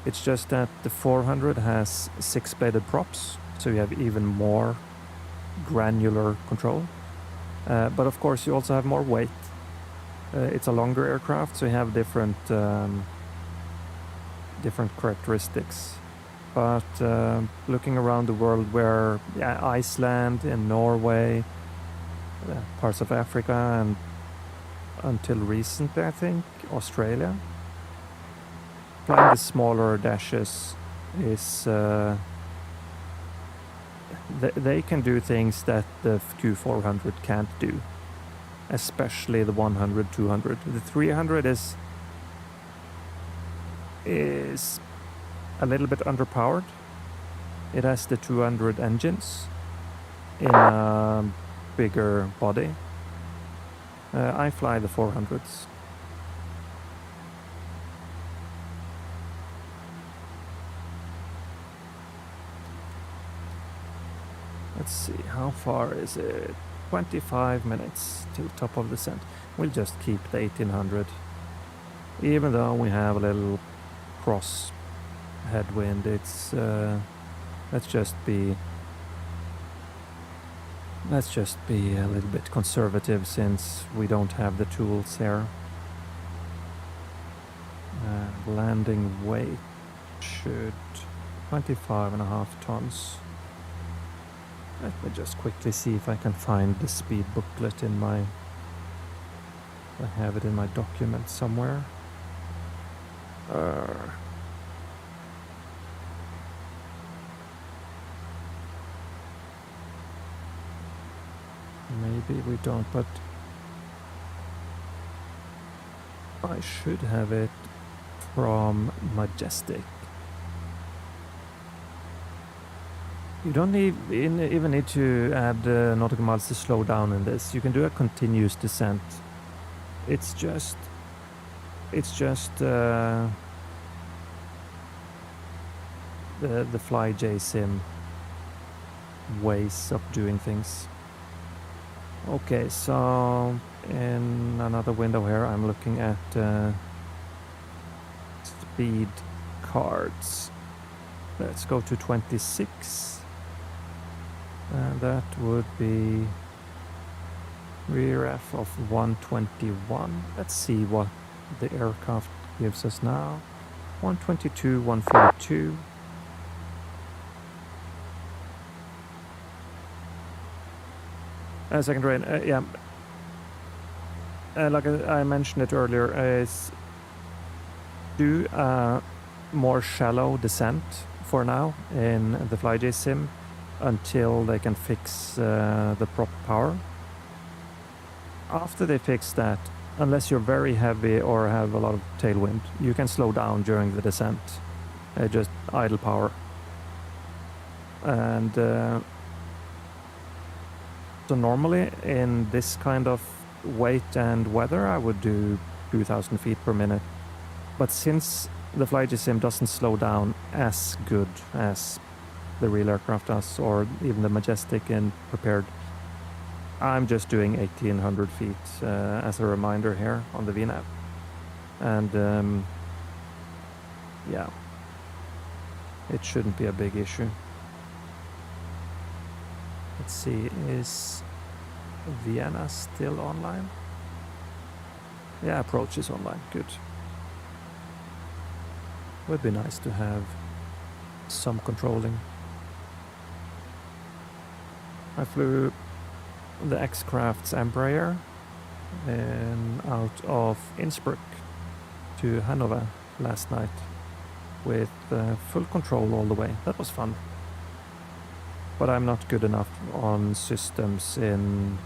It's just that the 400 has 6-bladed props, so you have even more granular control. But of course you also have more weight. It's a longer aircraft, so you have different characteristics. But looking around the world, where Iceland and Norway, parts of Africa, and until recently I think Australia, flying the smaller dashes is they can do things that the Q400 can't do, especially the 100, 200. The 300 is a little bit underpowered. It has the 200 engines in a bigger body. I fly the 400s. Let's see, how far is it? 25 minutes till top of descent. We'll just keep the 1800. Even though we have a little cross headwind, it's let's just be a little bit conservative, since we don't have the tools here. Landing weight should 25.5 tons. Let me just quickly see if I can find the speed booklet in my... I have it in my document somewhere. Maybe we don't, but I should have it from Majestic. You don't even need to add nautical miles to slow down in this. You can do a continuous descent. It's just the FlyJ sim ways of doing things. Okay, so in another window here, I'm looking at speed cards. Let's go to 26. And that would be rear F of 121. Let's see what the aircraft gives us now. 122, 142. Second terrain, yeah. Like I mentioned it earlier, is do a more shallow descent for now in the FlyJ sim until they can fix the prop power. After they fix that, unless you're very heavy or have a lot of tailwind, you can slow down during the descent, just idle power. And so normally in this kind of weight and weather I would do 2,000 feet per minute. But since the FlyJ sim doesn't slow down as good as the real aircraft does, or even the Majestic in prepared. I'm just doing 1800 feet as a reminder here on the Vienna. And yeah, it shouldn't be a big issue. Let's see, is Vienna still online? Yeah, approach is online, good. Would be nice to have some controlling. I flew the X-Craft's Embraer out of Innsbruck to Hanover last night with full control all the way. That was fun. But I'm not good enough on systems in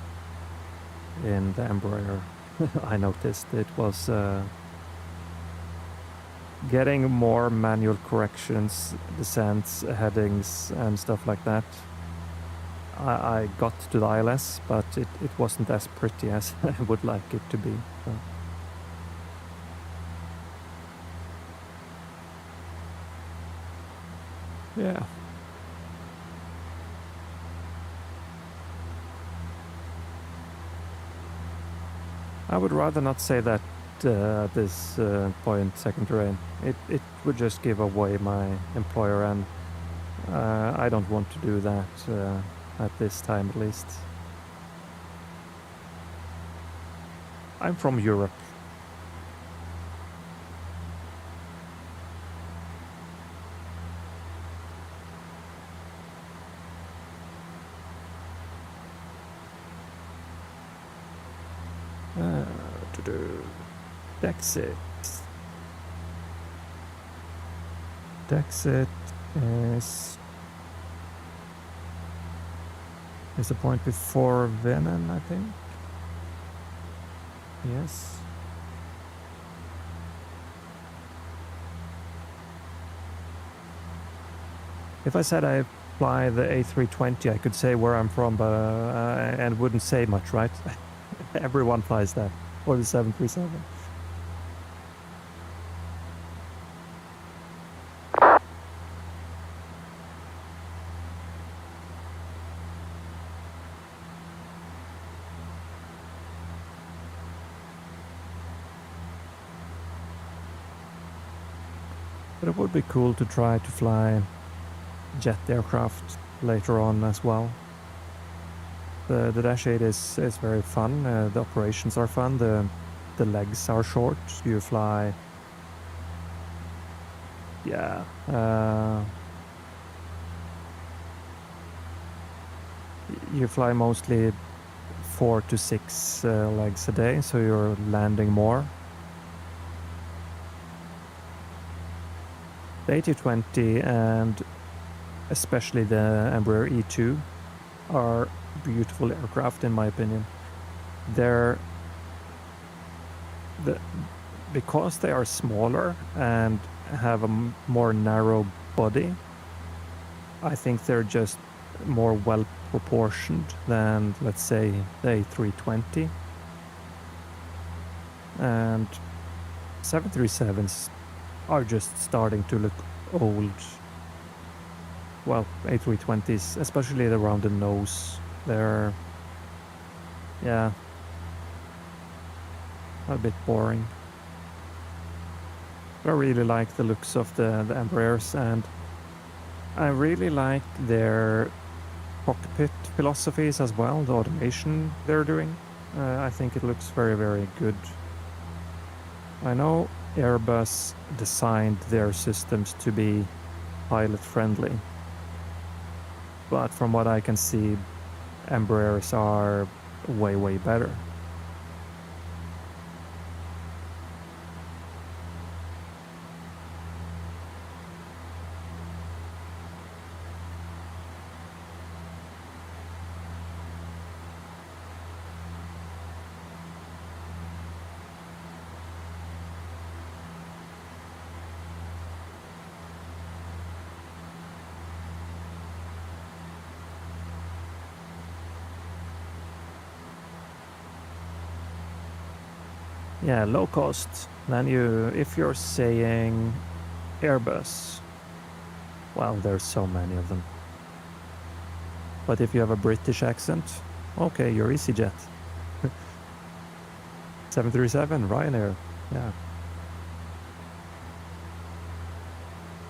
the Embraer. I noticed it was getting more manual corrections, descents, headings and stuff like that. I got to the ILS, but it wasn't as pretty as I would like it to be. So. Yeah. I would rather not say that at this point, second terrain. It would just give away my employer, and I don't want to do that at this time at least. I'm from Europe. To do Dexit. Dexit is the point before Vienna, I think. Yes. If I said I fly the A320, I could say where I'm from, but and wouldn't say much, right? Everyone flies that, or the 737. But it would be cool to try to fly jet aircraft later on as well. The Dash 8 is very fun. The operations are fun. The legs are short. You fly, yeah. You fly mostly 4 to 6 legs a day, so you're landing more. The A220 and especially the Embraer E2 are beautiful aircraft in my opinion. Because they are smaller and have a more narrow body, I think they're just more well proportioned than, let's say, the A320. And 737s are just starting to look old. Well, A320s, especially around the nose, they're, yeah, a bit boring. But I really like the looks of the Embraers, and I really like their cockpit philosophies as well, the automation they're doing. I think it looks very, very good. I know Airbus designed their systems to be pilot friendly, but from what I can see, Embraers are way, way better. Yeah, low cost. Then if you're saying Airbus, well, there's so many of them. But if you have a British accent, okay, you're EasyJet. 737, Ryanair, yeah.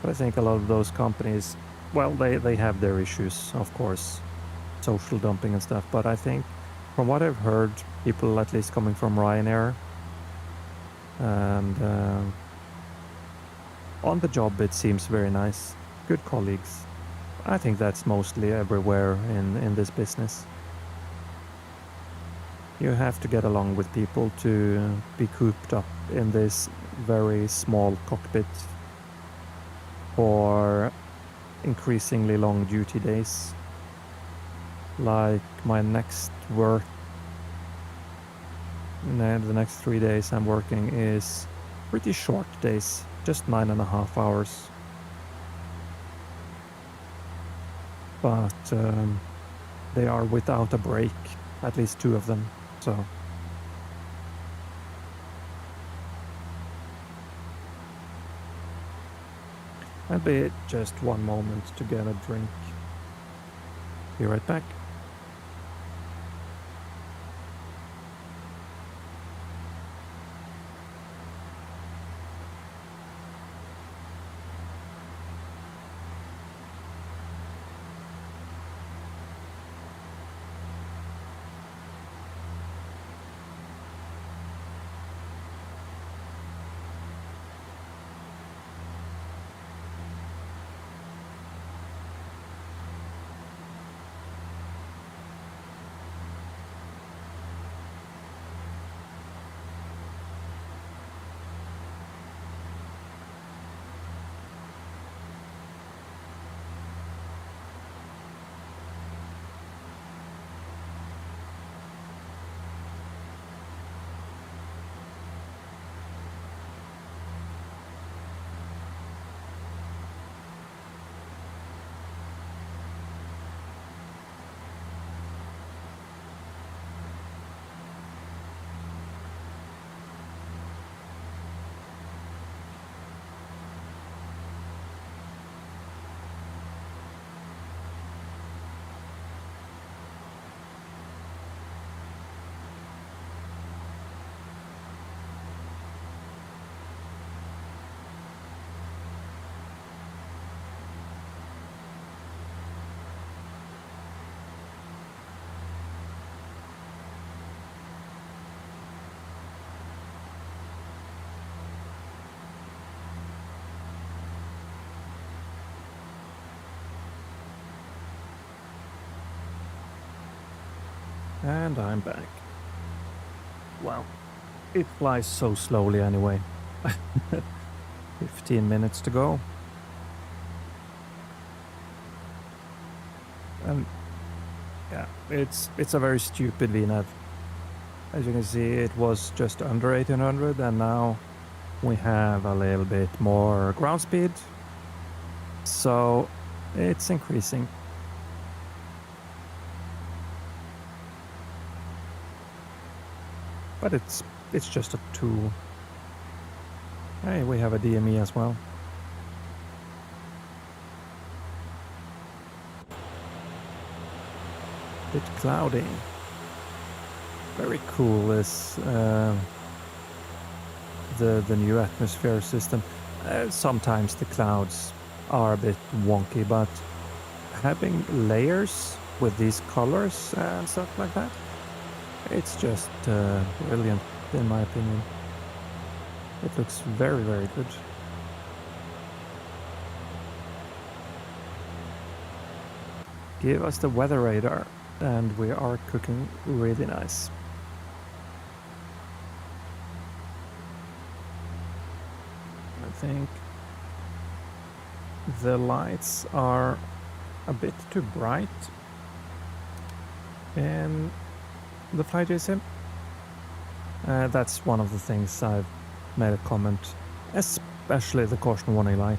But I think a lot of those companies, well, they have their issues, of course, social dumping and stuff. But I think, from what I've heard, people at least coming from Ryanair, and on the job it seems very nice, good colleagues. I think that's mostly everywhere in this business. You have to get along with people to be cooped up in this very small cockpit for increasingly long duty days. Like my next work, the next 3 days I'm working is pretty short days, just 9.5 hours. But they are without a break, at least 2 of them, so. I'll be just one moment to get a drink. Be right back. And I'm back. Wow, it flies so slowly anyway. 15 minutes to go. And yeah, it's a very stupid VNAV. As you can see, it was just under 1800 and now we have a little bit more ground speed. So it's increasing. But it's just a tool. Hey, we have a DME as well. Bit cloudy. Very cool is the new atmosphere system. Sometimes the clouds are a bit wonky, but having layers with these colors and stuff like that, it's just brilliant in my opinion. It looks very, very good. Give us the weather radar and we are cooking really nice. I think the lights are a bit too bright in the FlyJ sim. That's one of the things I've made a comment, especially the caution warning light.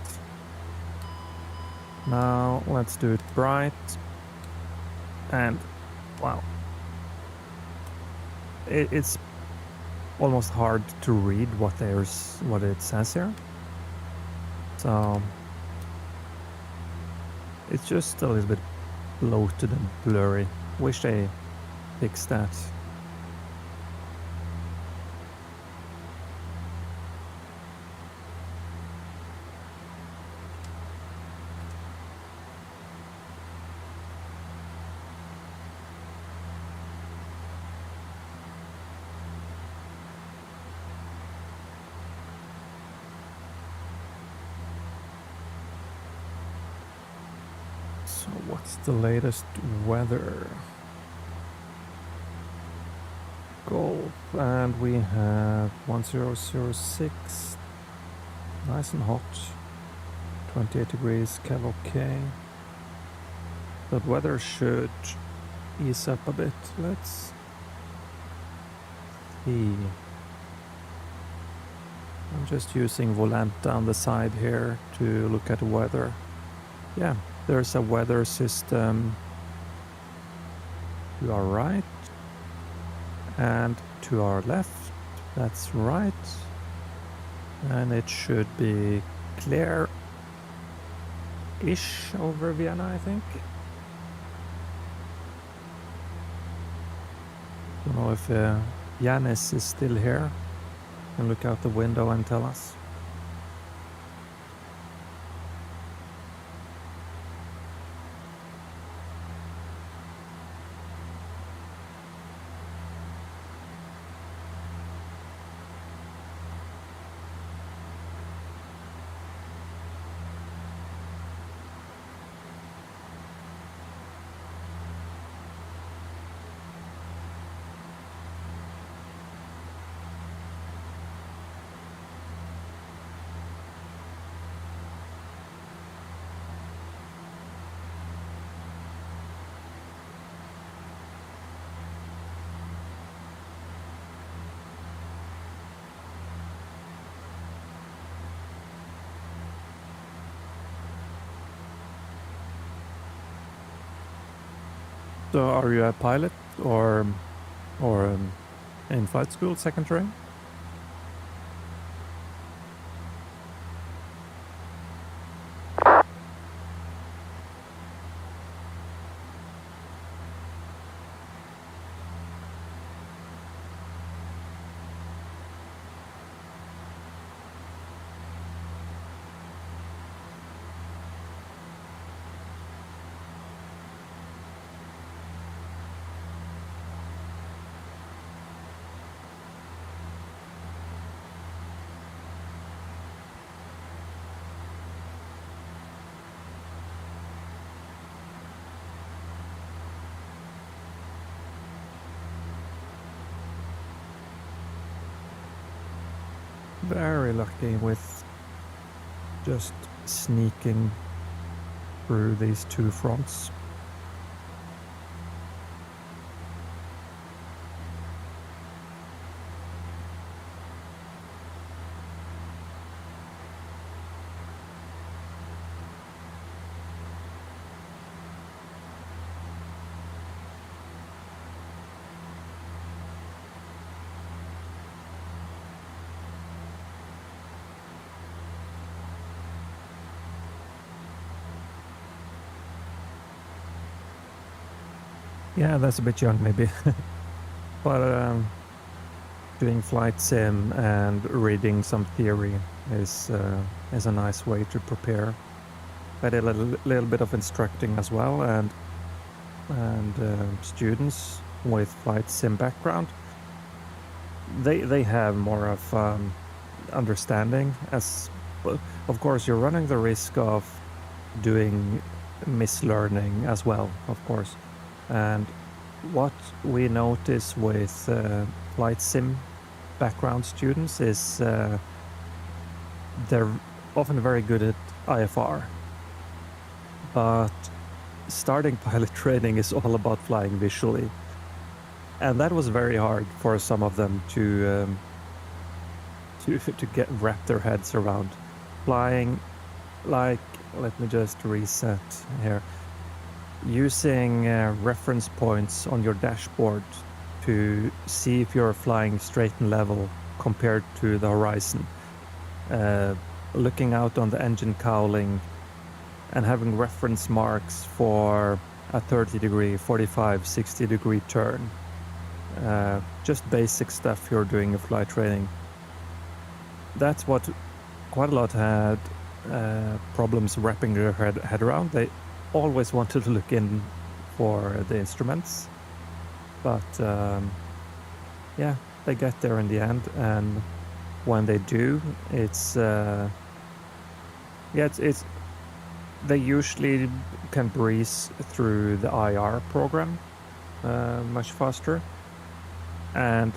Now let's do it bright, and wow, it's almost hard to read what it says here. So it's just a little bit bloated and blurry. Wish they fixed that. So what's the latest weather? Golf, and we have 1006, nice and hot, 28 degrees, Kev okay. But weather should ease up a bit. Let's see. I'm just using Volant down the side here to look at the weather. Yeah, there's a weather system to our right and to our left. That's right. And it should be clear-ish over Vienna, I think. Don't know if Yanis is still here. Can look out the window and tell us. So are you a pilot or in flight school, second terrain? Very lucky with just sneaking through these two fronts. Yeah, that's a bit young maybe. But doing flight sim and reading some theory is a nice way to prepare. I did a little bit of instructing as well, and students with flight sim background, they have more of understanding. As of course, you're running the risk of doing mislearning as well, of course. And what we notice with flight sim background students is they're often very good at IFR, but starting pilot training is all about flying visually, and that was very hard for some of them to wrap their heads around. Flying like, let me just reset here. Using reference points on your dashboard to see if you're flying straight and level compared to the horizon. Looking out on the engine cowling and having reference marks for a 30-degree, 45, 60-degree turn. Just basic stuff you're doing in flight training. That's what quite a lot had problems wrapping their head around. They always wanted to look in for the instruments, but yeah, they get there in the end, and when they do, it's they usually can breeze through the IR program much faster, and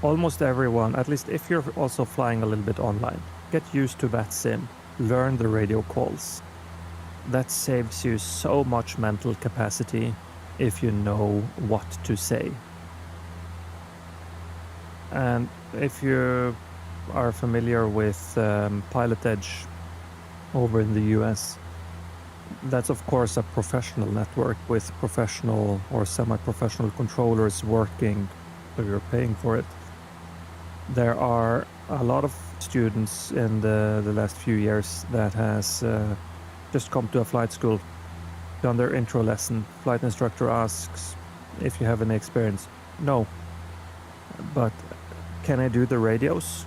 almost everyone, at least if you're also flying a little bit online, get used to Vatsim, learn the radio calls. That saves you so much mental capacity if you know what to say. And if you are familiar with Pilot Edge over in the US, that's of course a professional network with professional or semi-professional controllers working, so you're paying for it. There are a lot of students in the last few years that has just come to a flight school, done their intro lesson. Flight instructor asks if you have any experience. No, but can I do the radios?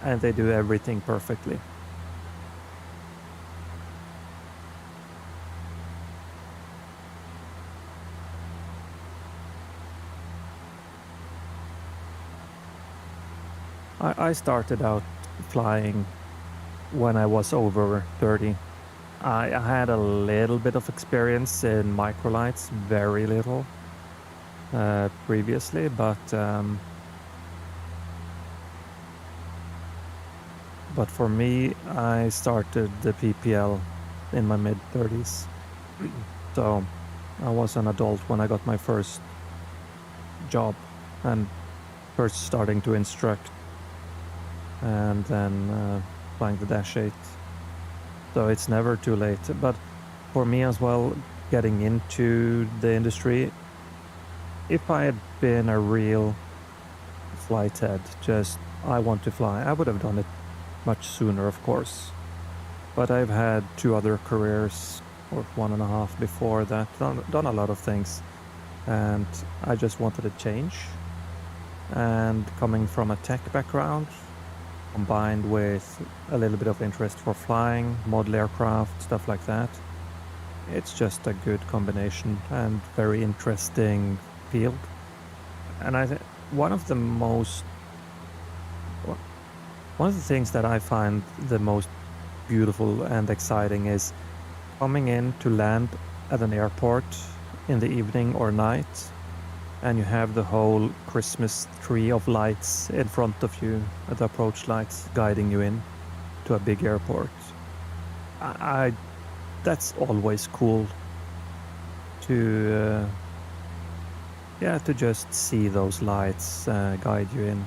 And they do everything perfectly. I started out flying when I was over 30. I had a little bit of experience in microlights, very little previously, but for me, I started the PPL in my mid-30s. So I was an adult when I got my first job and first starting to instruct, and then flying the Dash 8. So it's never too late. But for me as well, getting into the industry, if I had been a real flight head, just I want to fly, I would have done it much sooner, of course. But I've had 2 other careers, or 1.5 before that, done a lot of things, and I just wanted a change. And coming from a tech background, combined with a little bit of interest for flying, model aircraft, stuff like that, it's just a good combination and very interesting field. And I think one of the things that I find the most beautiful and exciting is coming in to land at an airport in the evening or night, and you have the whole Christmas tree of lights in front of you, the approach lights guiding you in to a big airport. That's always cool to just see those lights guide you in.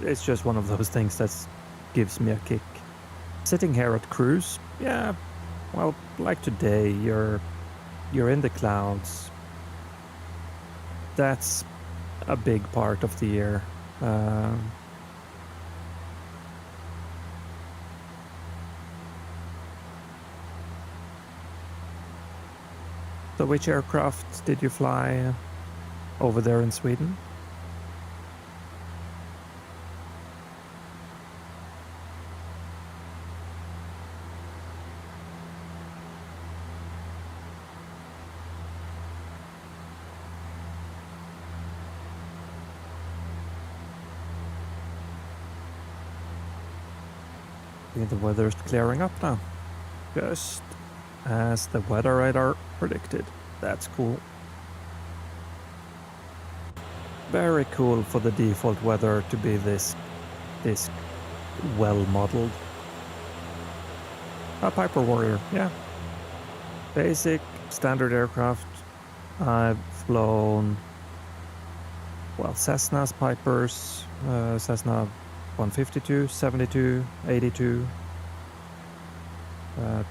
It's just one of those things that gives me a kick. Sitting here at cruise, yeah, well, like today, you're in the clouds. That's a big part of the year. So which aircraft did you fly over there in Sweden? The weather's clearing up now, just as the weather radar predicted. That's cool. Very cool for the default weather to be this well modeled. A Piper Warrior, yeah. Basic standard aircraft. I've flown, well, Cessna's, Pipers, Cessna 152, 72, 82,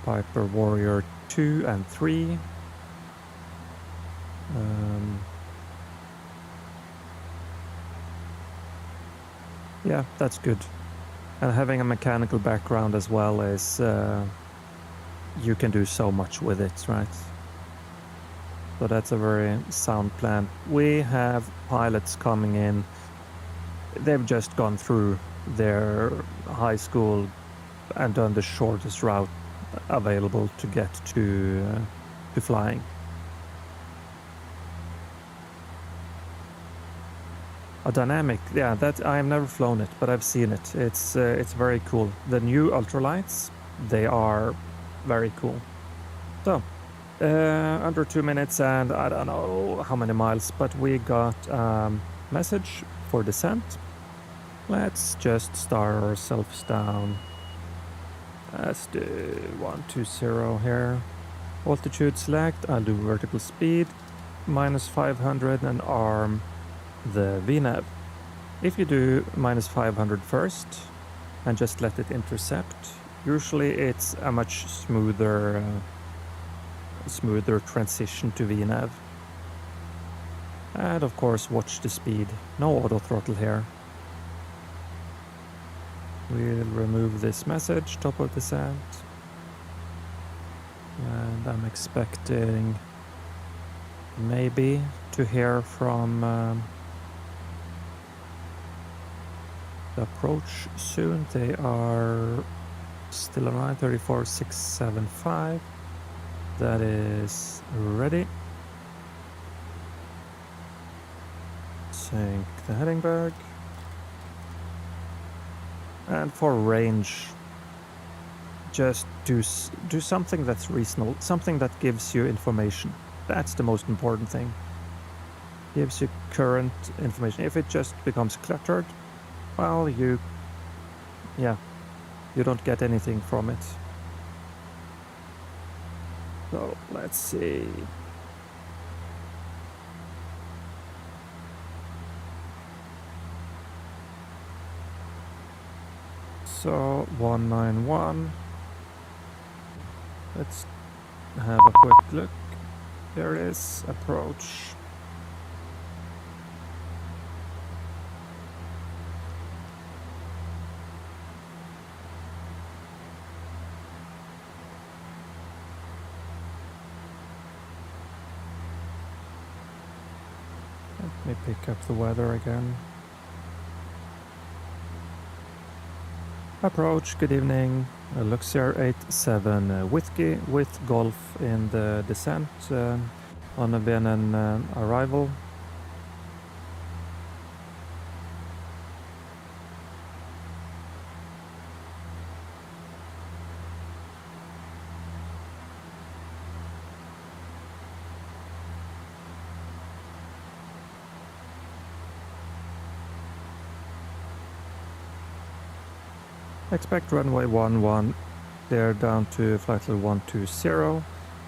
Piper Warrior 2 and 3. Yeah, that's good. And having a mechanical background as well is, you can do so much with it, right? So that's a very sound plan. We have pilots coming in. They've just gone through their high school and done the shortest route available to get to flying. A dynamic, yeah, that I have never flown it, but I've seen it. It's very cool. The new ultralights, they are very cool. So, under 2 minutes and I don't know how many miles, but we got message for descent. Let's just start ourselves down. Let's do 120 here. Altitude select, I'll do vertical speed, -500 and arm the VNAV. If you do -500 first and just let it intercept, usually it's a much smoother transition to VNAV. And of course watch the speed, no auto throttle here. We'll remove this message, top of descent. And I'm expecting maybe to hear from the approach soon. They are still around 34675. That is ready. Sink the heading bag. And for range, just do something that's reasonable, something that gives you information. That's the most important thing. Gives you current information. If it just becomes cluttered, well, you don't get anything from it. So let's see. So 191. Let's have a quick look. There it is, approach. Let me pick up the weather again. Approach, good evening. Luxair 87 Whiskey with Golf in the descent on a Vienna arrival. Expect runway 11, clear down to flight level 120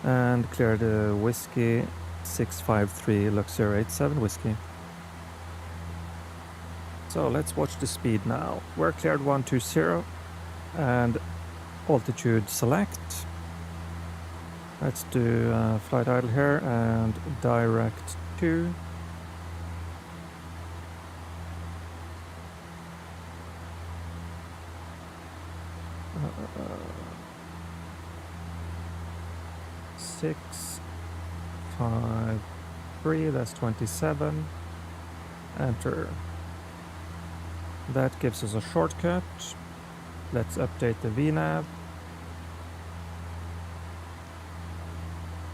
and clear the Whiskey 653 Luxair 87 Whiskey. So let's watch the speed now. We're cleared 120 and altitude select. Let's do flight idle here and direct to. Six, 5, 3, that's 27. Enter. That gives us a shortcut. Let's update the VNAV.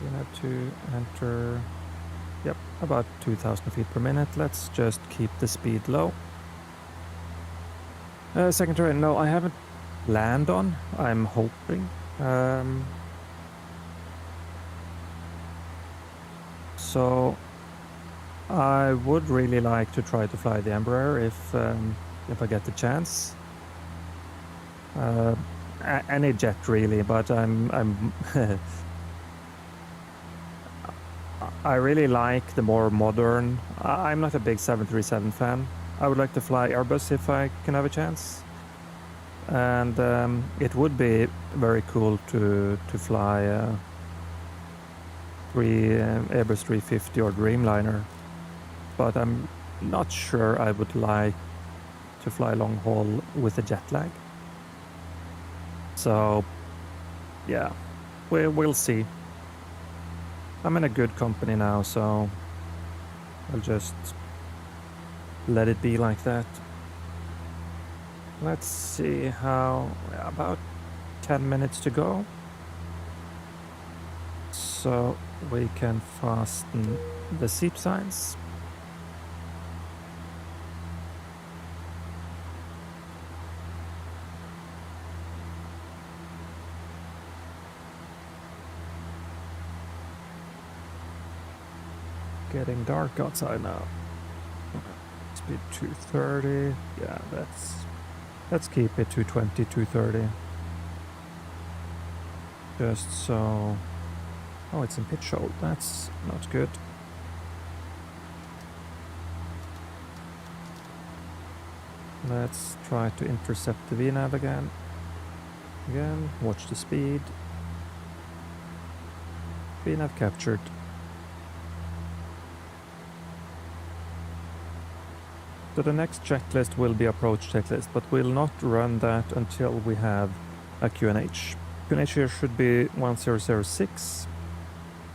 VNAV to enter. Yep, about 2,000 feet per minute. Let's just keep the speed low. Second terrain, no, I haven't land on. I'm hoping. So I would really like to try to fly the Embraer if I get the chance. Any jet really, but I'm I really like the more modern. I'm not a big 737 fan. I would like to fly Airbus if I can have a chance. And it would be very cool to fly Airbus 350 or Dreamliner, but I'm not sure I would like to fly long haul with a jet lag. So yeah, we'll see. I'm in a good company now, so I'll just let it be like that. Let's see how, about 10 minutes to go. So we can fasten the seat signs. Getting dark outside now. Speed 230. Yeah, let's keep it 220, 230. Just so. Oh, it's in pitch hold. That's not good. Let's try to intercept the VNav again. Watch the speed. VNav captured. So the next checklist will be approach checklist, but we'll not run that until we have a QNH. QNH here should be 1006,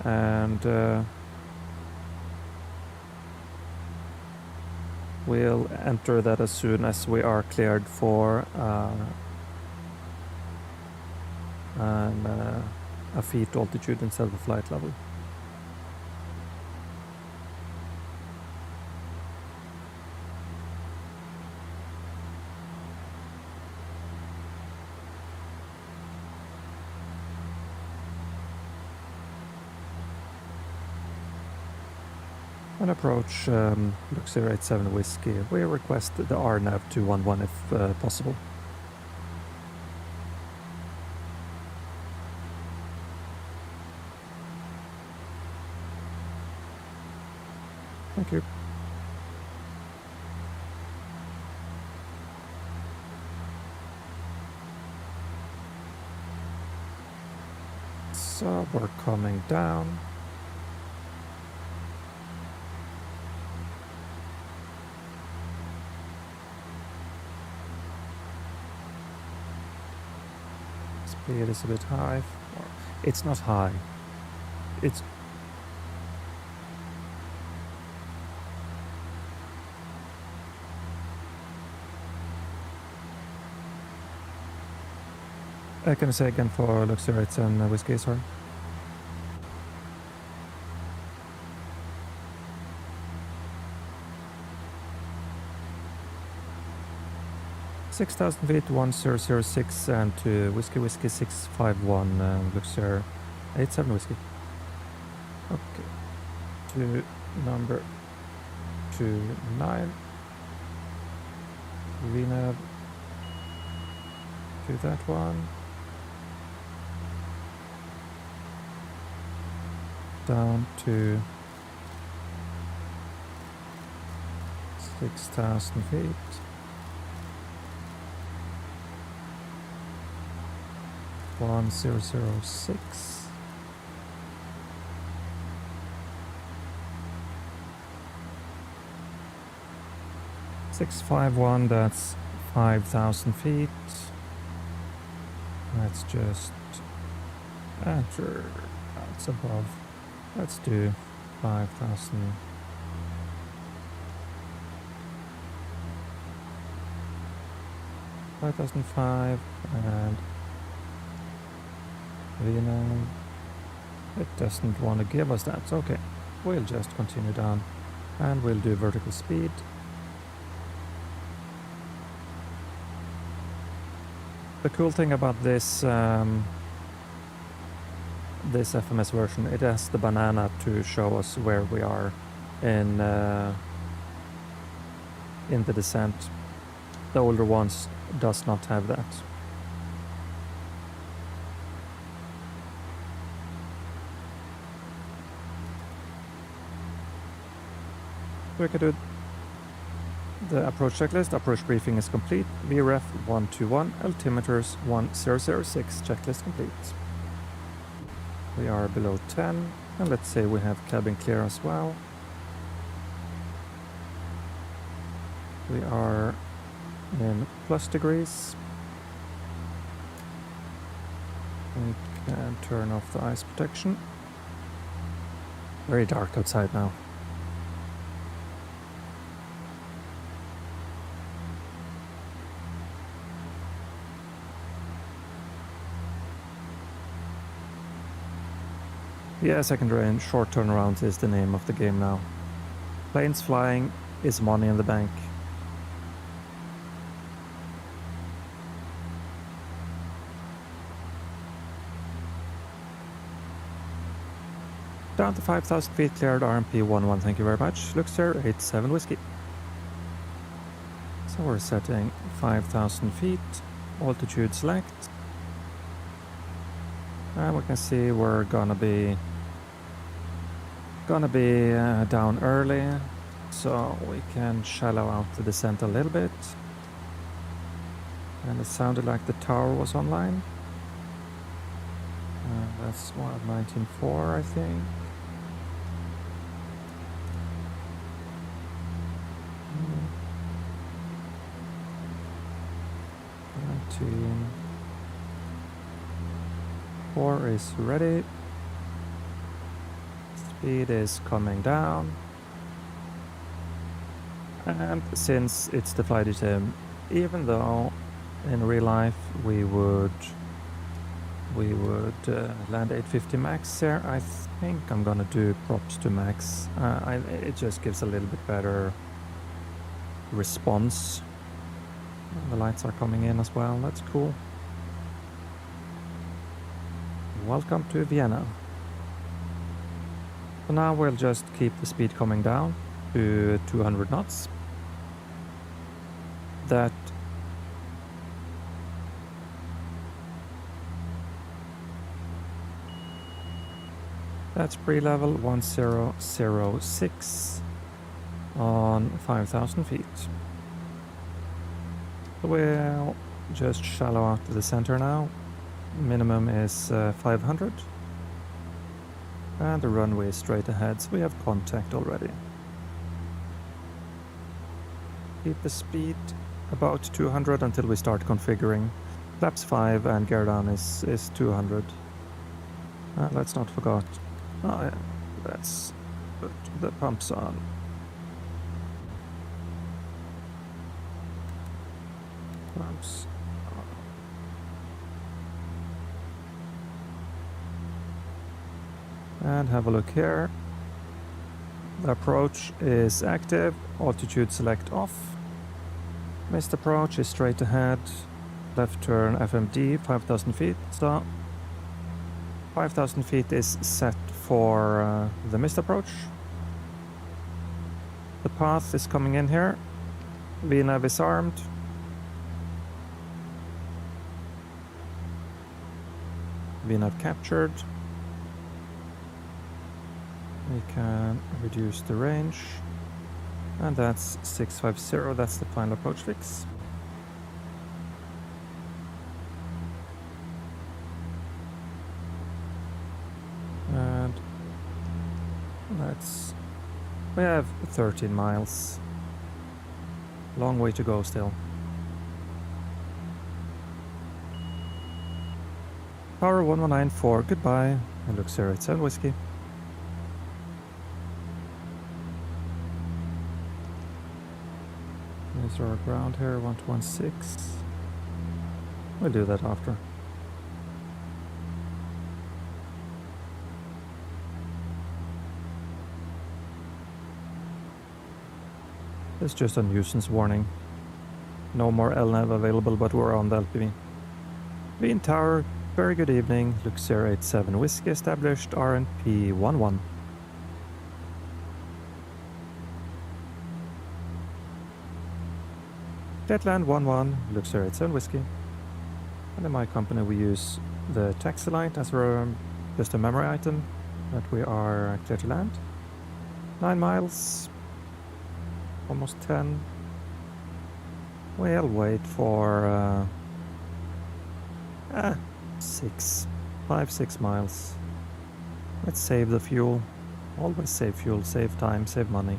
and we'll enter that as soon as we are cleared for a feet altitude instead of a flight level. On approach Luxair 87 Whiskey, we request the RNAV 211 if possible. Thank you. So we're coming down. Speed is a bit high. It's not high. It's can I say again for Luxair 87 Whiskey, sorry? (6,000 feet, 1006 and to Whiskey 651 Luxair 87 Whiskey. Okay, to number 29 VNav to that one, down to 6,000 feet. 1006. (651), that's 5,000 feet. Let's just enter. That's above. Let's do 5,000. (5,005) and Vienna. It doesn't want to give us that. Okay, we'll just continue down and we'll do vertical speed. The cool thing about this this FMS version, it has the banana to show us where we are in the descent. The older ones does not have that. We can do the approach checklist. Approach briefing is complete. VREF 121, altimeters 1006, checklist complete. We are below 10, and let's say we have cabin clear as well. We are in plus degrees. We can turn off the ice protection. Very dark outside now. Yeah, second range, short turnaround is the name of the game now. Planes flying is money in the bank. Down to 5,000 feet, cleared RMP 11, thank you very much. Luxair 87 Whiskey. So we're setting 5,000 feet, altitude select. And we can see we're gonna be down early, so we can shallow out the descent a little bit. And it sounded like the tower was online. That's what, 19.4, I think. 19.4 is ready. Speed is coming down. And since it's the flight sim, even though in real life we would land 850 max here, I think I'm gonna do props to max. It just gives a little bit better response. The lights are coming in as well, that's cool. Welcome to Vienna. So now we'll just keep the speed coming down to 200 knots. That's pre-level 1006 on 5,000 feet. We'll just shallow out to the center now. Minimum is 500. And the runway is straight ahead, so we have contact already. Keep the speed about 200 until we start configuring. Flaps 5 and gear down is 200. Let's not forget. Oh yeah, let's put the pumps on. Pumps on. And have a look here. The approach is active, altitude select off. Missed approach is straight ahead, left turn FMD 5,000 feet. So 5,000 feet is set for the missed approach. The path is coming in here. VNAV is armed. VNAV captured. We can reduce the range. And that's 650, that's the final approach fix. And we have 13 miles. Long way to go still. Power 1194, goodbye. And Luxair 87 Whiskey. Is our ground here, 1216. We'll do that after. It's just a nuisance warning. No more LNAV available, but we're on the LPV. Wien Tower, very good evening. Luxair 87 Whiskey established, RNP 11. Jetland 11, Luxair 87 Whiskey. And in my company we use the taxi light as just a memory item that we are clear to land. 9 miles, almost 10. We'll wait for 5-6 miles. Let's save the fuel. Always save fuel, save time, save money.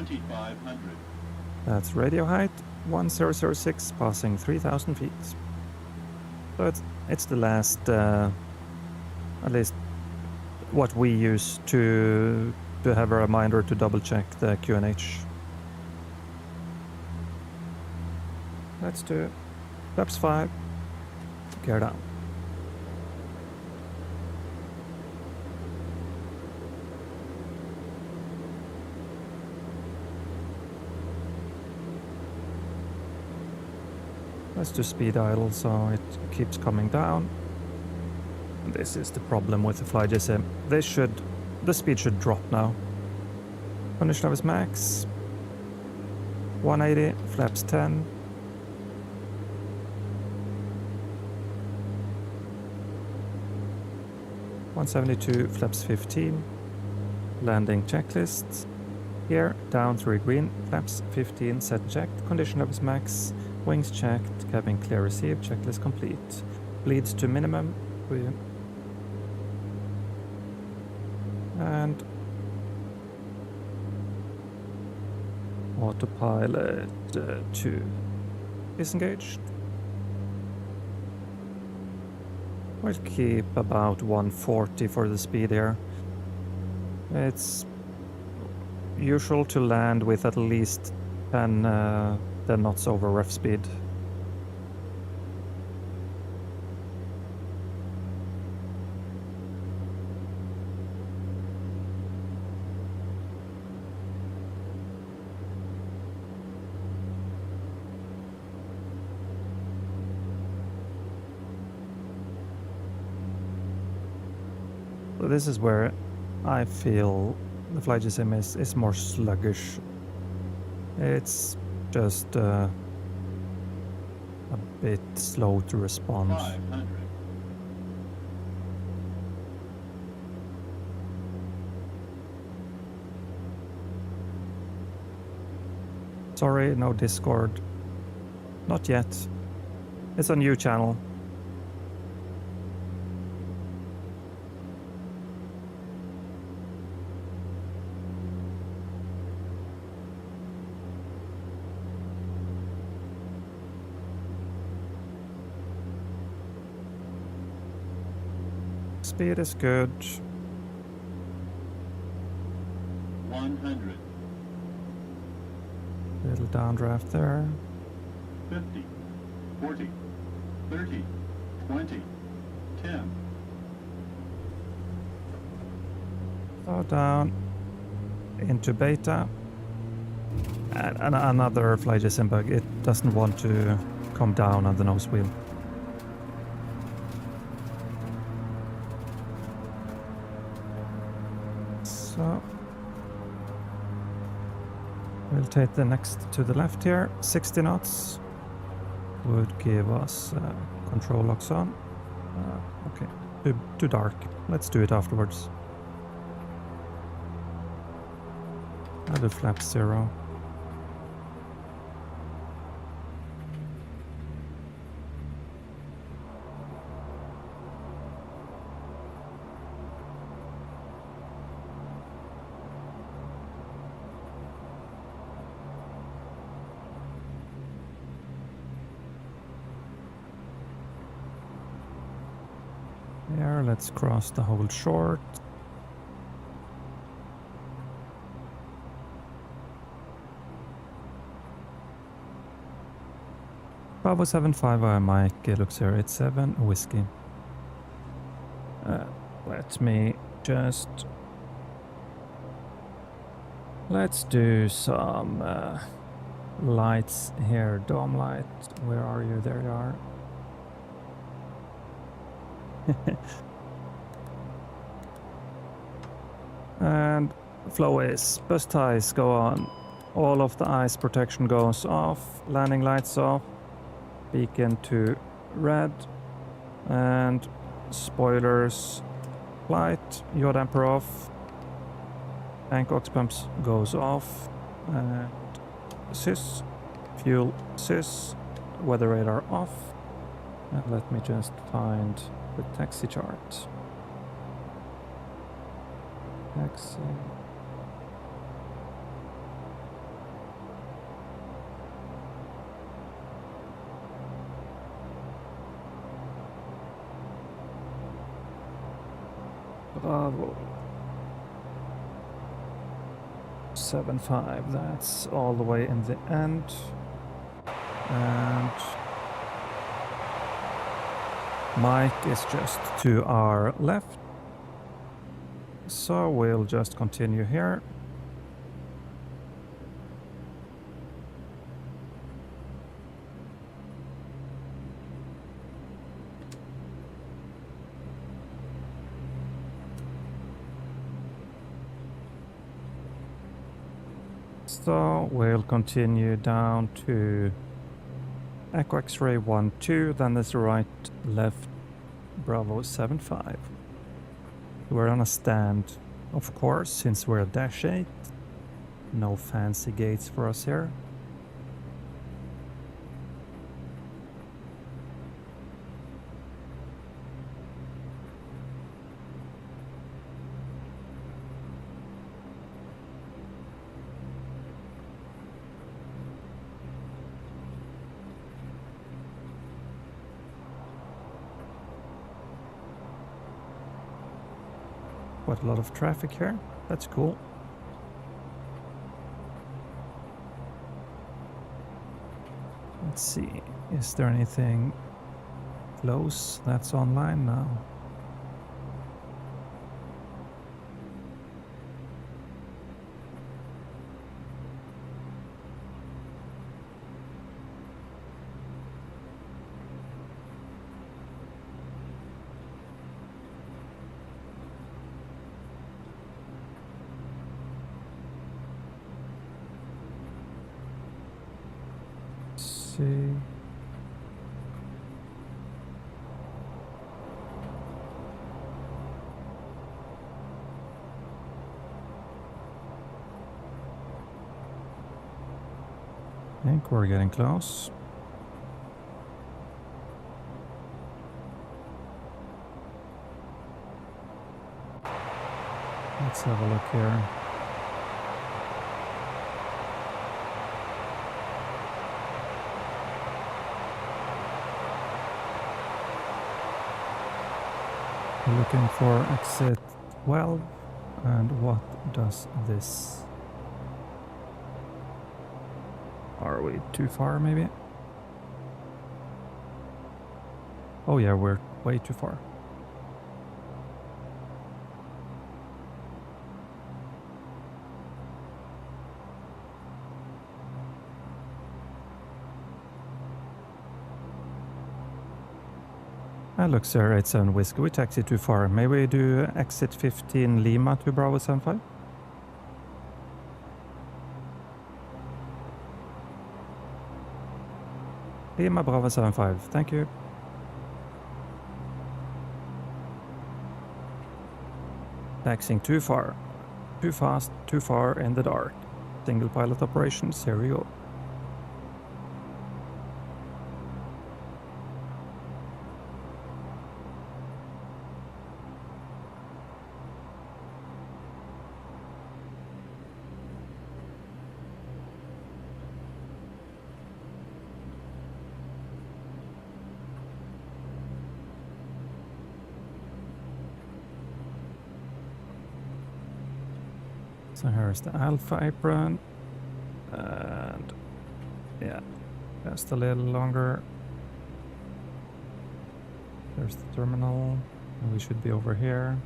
2,500. That's radio height 1006, passing 3,000 feet. So it's the last, at least what we use to have a reminder to double check the QNH. Let's do flaps 5, gear down. Let's do speed idle so it keeps coming down. This is the problem with the FlyGSM. The speed should drop now. Condition level is max. 180, flaps 10. (172), flaps 15. Landing checklist. Here, down 3 green, flaps 15, set checked. Condition level is max. Wings checked, cabin clear received, checklist complete. Bleeds to minimum. And autopilot 2 disengaged. We'll keep about 140 for the speed here. It's usual to land with at least 10 knots over ref speed. So this is where I feel the FlyGSM is more sluggish. It's just a bit slow to respond. 500. Sorry, no Discord. Not yet. It's a new channel. Speed is good. 100. Little downdraft there. 50. 40. 30. 20. 10. Slow down into beta. And another FlyGSM bug. It doesn't want to come down on the nose wheel. So we'll take the next to the left here. 60 knots would give us control locks on. Okay, too dark. Let's do it afterwards. I'll do flap 0. There, let's cross the hold short. Bravo 75, Mike, Luxair 87, whiskey. Let me just... Let's do some lights here. Dome light, where are you? There you are. And flow is bust ties go on. All of the ice protection goes off. Landing lights off. Beacon to red. And spoilers light. Yaw damper off. Tank ox pumps goes off. And sys. Fuel sys. Weather radar off. And let me just find the taxi chart. Taxi. Bravo 75, that's all the way in the end. And Mike is just to our left. So we'll just continue here. So we'll continue down to Echo X-ray 1-2, then there's right, left, Bravo 75. We're on a stand, of course, since we're Dash 8. No fancy gates for us here. Quite a lot of traffic here. That's cool. Let's see. Is there anything close that's online now? See. I think we're getting close. Let's have a look here. We're looking for exit 12, and what does this? Are we too far, maybe? Oh yeah, we're way too far. Luxair 87 Whiskey, we taxi too far. May we do exit 15 Lima to Bravo 75? Lima Bravo 75, thank you. Taxiing too far. Too fast, too far in the dark. Single pilot operations, here we go. So here's the Alpha apron, and yeah, just a little longer. There's the terminal, and we should be over here.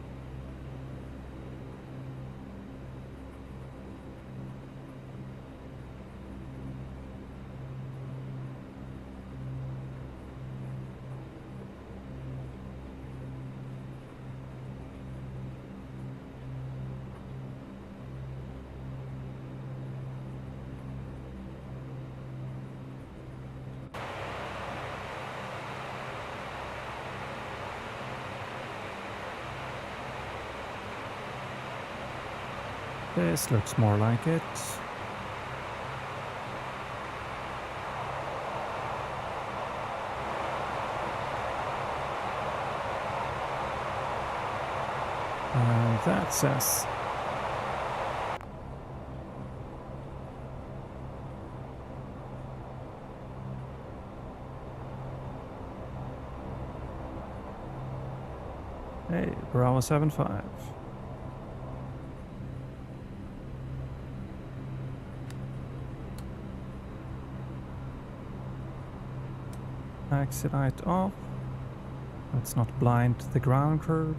This looks more like it. And that says Hey, Bravo 75. Exit light off. Let's not blind the ground crew.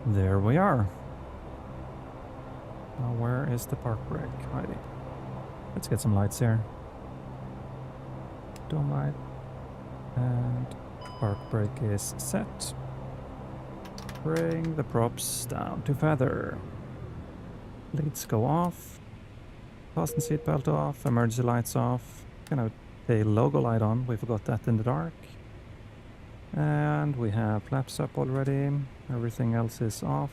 There we are. Now where is the park brake hiding? Let's get some lights here. Dome light. And park brake is set. Bring the props down to feather. Leads go off. Fasten seatbelt off. Emergency lights off. Gonna the logo light on. We forgot that in the dark. And we have flaps up already. Everything else is off.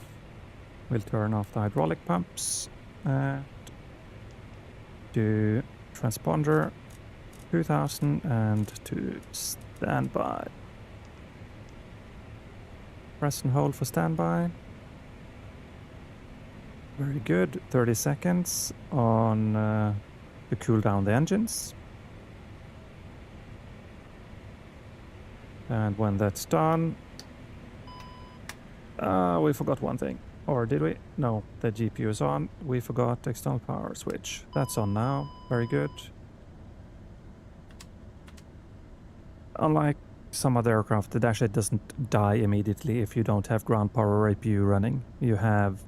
We'll turn off the hydraulic pumps. And do transponder 2000 and to standby. Press and hold for standby. Very good. 30 seconds on to cool down the engines. And when that's done, we forgot one thing. Or did we? No, the GPU is on. We forgot external power switch. That's on now. Very good. Unlike some other aircraft, the Dash 8 doesn't die immediately if you don't have ground power or APU running. You have,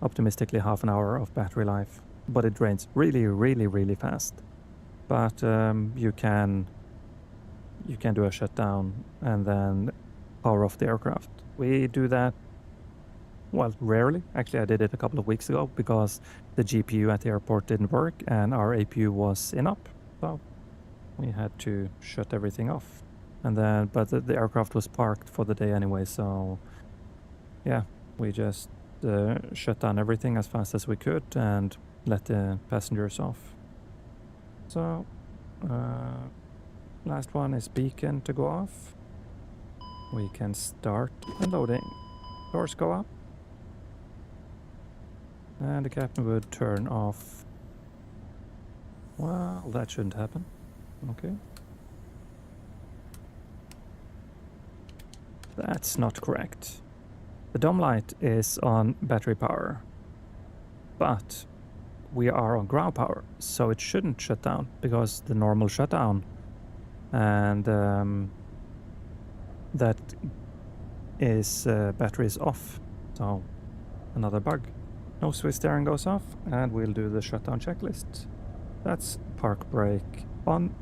optimistically, half an hour of battery life, but it drains really, really, really fast. But you can do a shutdown and then power off the aircraft. We do that, well, rarely. Actually, I did it a couple of weeks ago because the GPU at the airport didn't work and our APU was in up. So we had to shut everything off. And then, but the aircraft was parked for the day anyway, so yeah, we just shut down everything as fast as we could and let the passengers off. So, last one is beacon to go off. We can start unloading. Doors go up. And the captain would turn off. Well, that shouldn't happen. Okay. That's not correct. The dome light is on battery power, but we are on ground power, so it shouldn't shut down because the normal shutdown and that is battery is off. So another bug. No Swiss steering goes off, and we'll do the shutdown checklist. That's park brake on,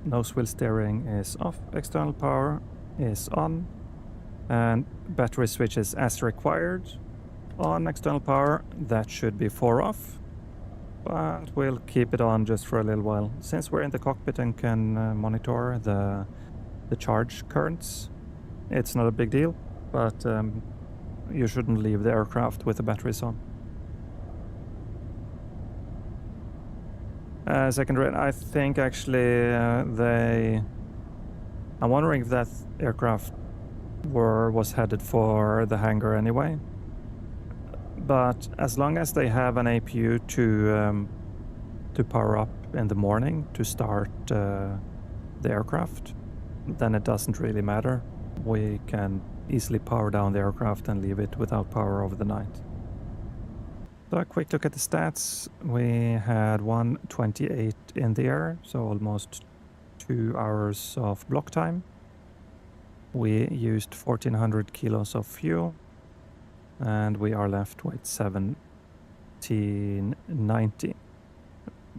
no wheel steering is off, external power is on, and battery switches as required. On external power, that should be 4 off, but we'll keep it on just for a little while. Since we're in the cockpit and can monitor the charge currents, it's not a big deal, but you shouldn't leave the aircraft with the batteries on. Secondary, I think actually I'm wondering if that aircraft was headed for the hangar anyway. But as long as they have an APU to power up in the morning to start the aircraft, then it doesn't really matter. We can easily power down the aircraft and leave it without power over the night. So a quick look at the stats. We had 128 in the air, so almost 2 hours of block time. We used 1400 kilos of fuel, and we are left with 1790.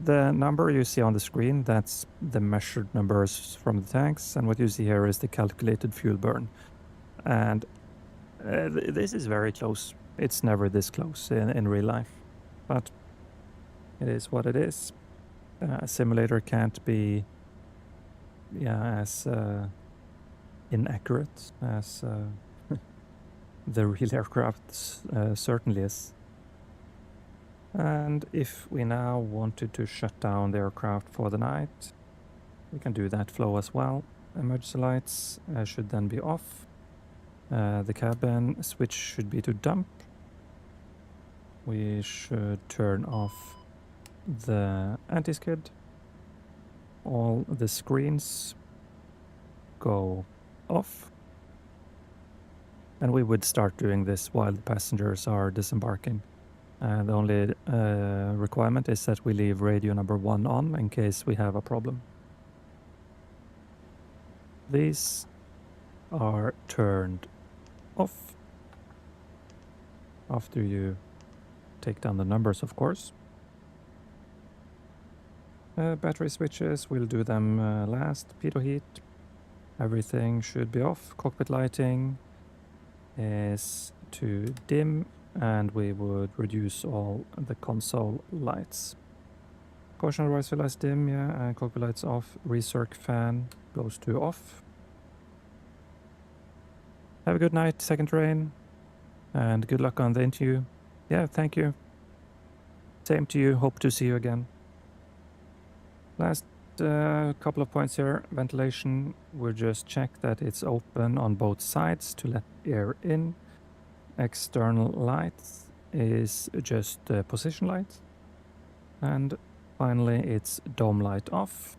The number you see on the screen, that's the measured numbers from the tanks, and what you see here is the calculated fuel burn. And this is very close. It's never this close in real life, but it is what it is. A simulator can't be as inaccurate as the real aircraft certainly is. And if we now wanted to shut down the aircraft for the night, we can do that flow as well. Emergency lights should then be off. The cabin switch should be to dump. We should turn off the anti-skid. All the screens go off. And we would start doing this while the passengers are disembarking. The only requirement is that we leave radio number 1 on in case we have a problem. These are turned off after you take down the numbers, of course. Battery switches, we'll do them last. Pitot heat, everything should be off. Cockpit lighting is to dim, and we would reduce all the console lights. Caution rise lights dim, yeah, and cockpit lights off. Recirc fan goes to off. Have a good night, second terrain, and good luck on the interview. Yeah, thank you. Same to you, hope to see you again. Last couple of points here. Ventilation, we'll just check that it's open on both sides to let air in. External lights is just position light. And finally it's dome light off.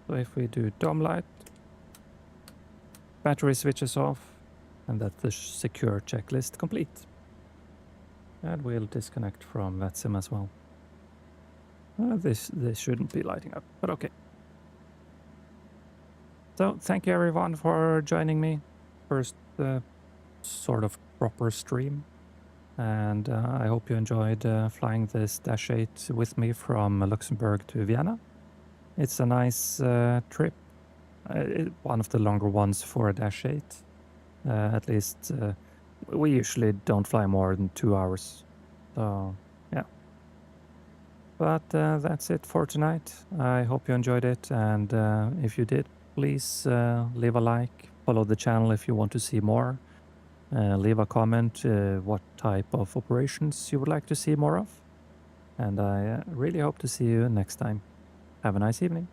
So if we do dome light, battery switches off, and that's the secure checklist complete. And we'll disconnect from Vatsim as well. This shouldn't be lighting up, but okay. So thank you everyone for joining me. First sort of proper stream. And I hope you enjoyed flying this Dash 8 with me from Luxembourg to Vienna. It's a nice trip. One of the longer ones for a Dash 8. At least we usually don't fly more than 2 hours. So yeah. But that's it for tonight. I hope you enjoyed it, and if you did, please leave a like, follow the channel if you want to see more, leave a comment what type of operations you would like to see more of, and I really hope to see you next time. Have a nice evening.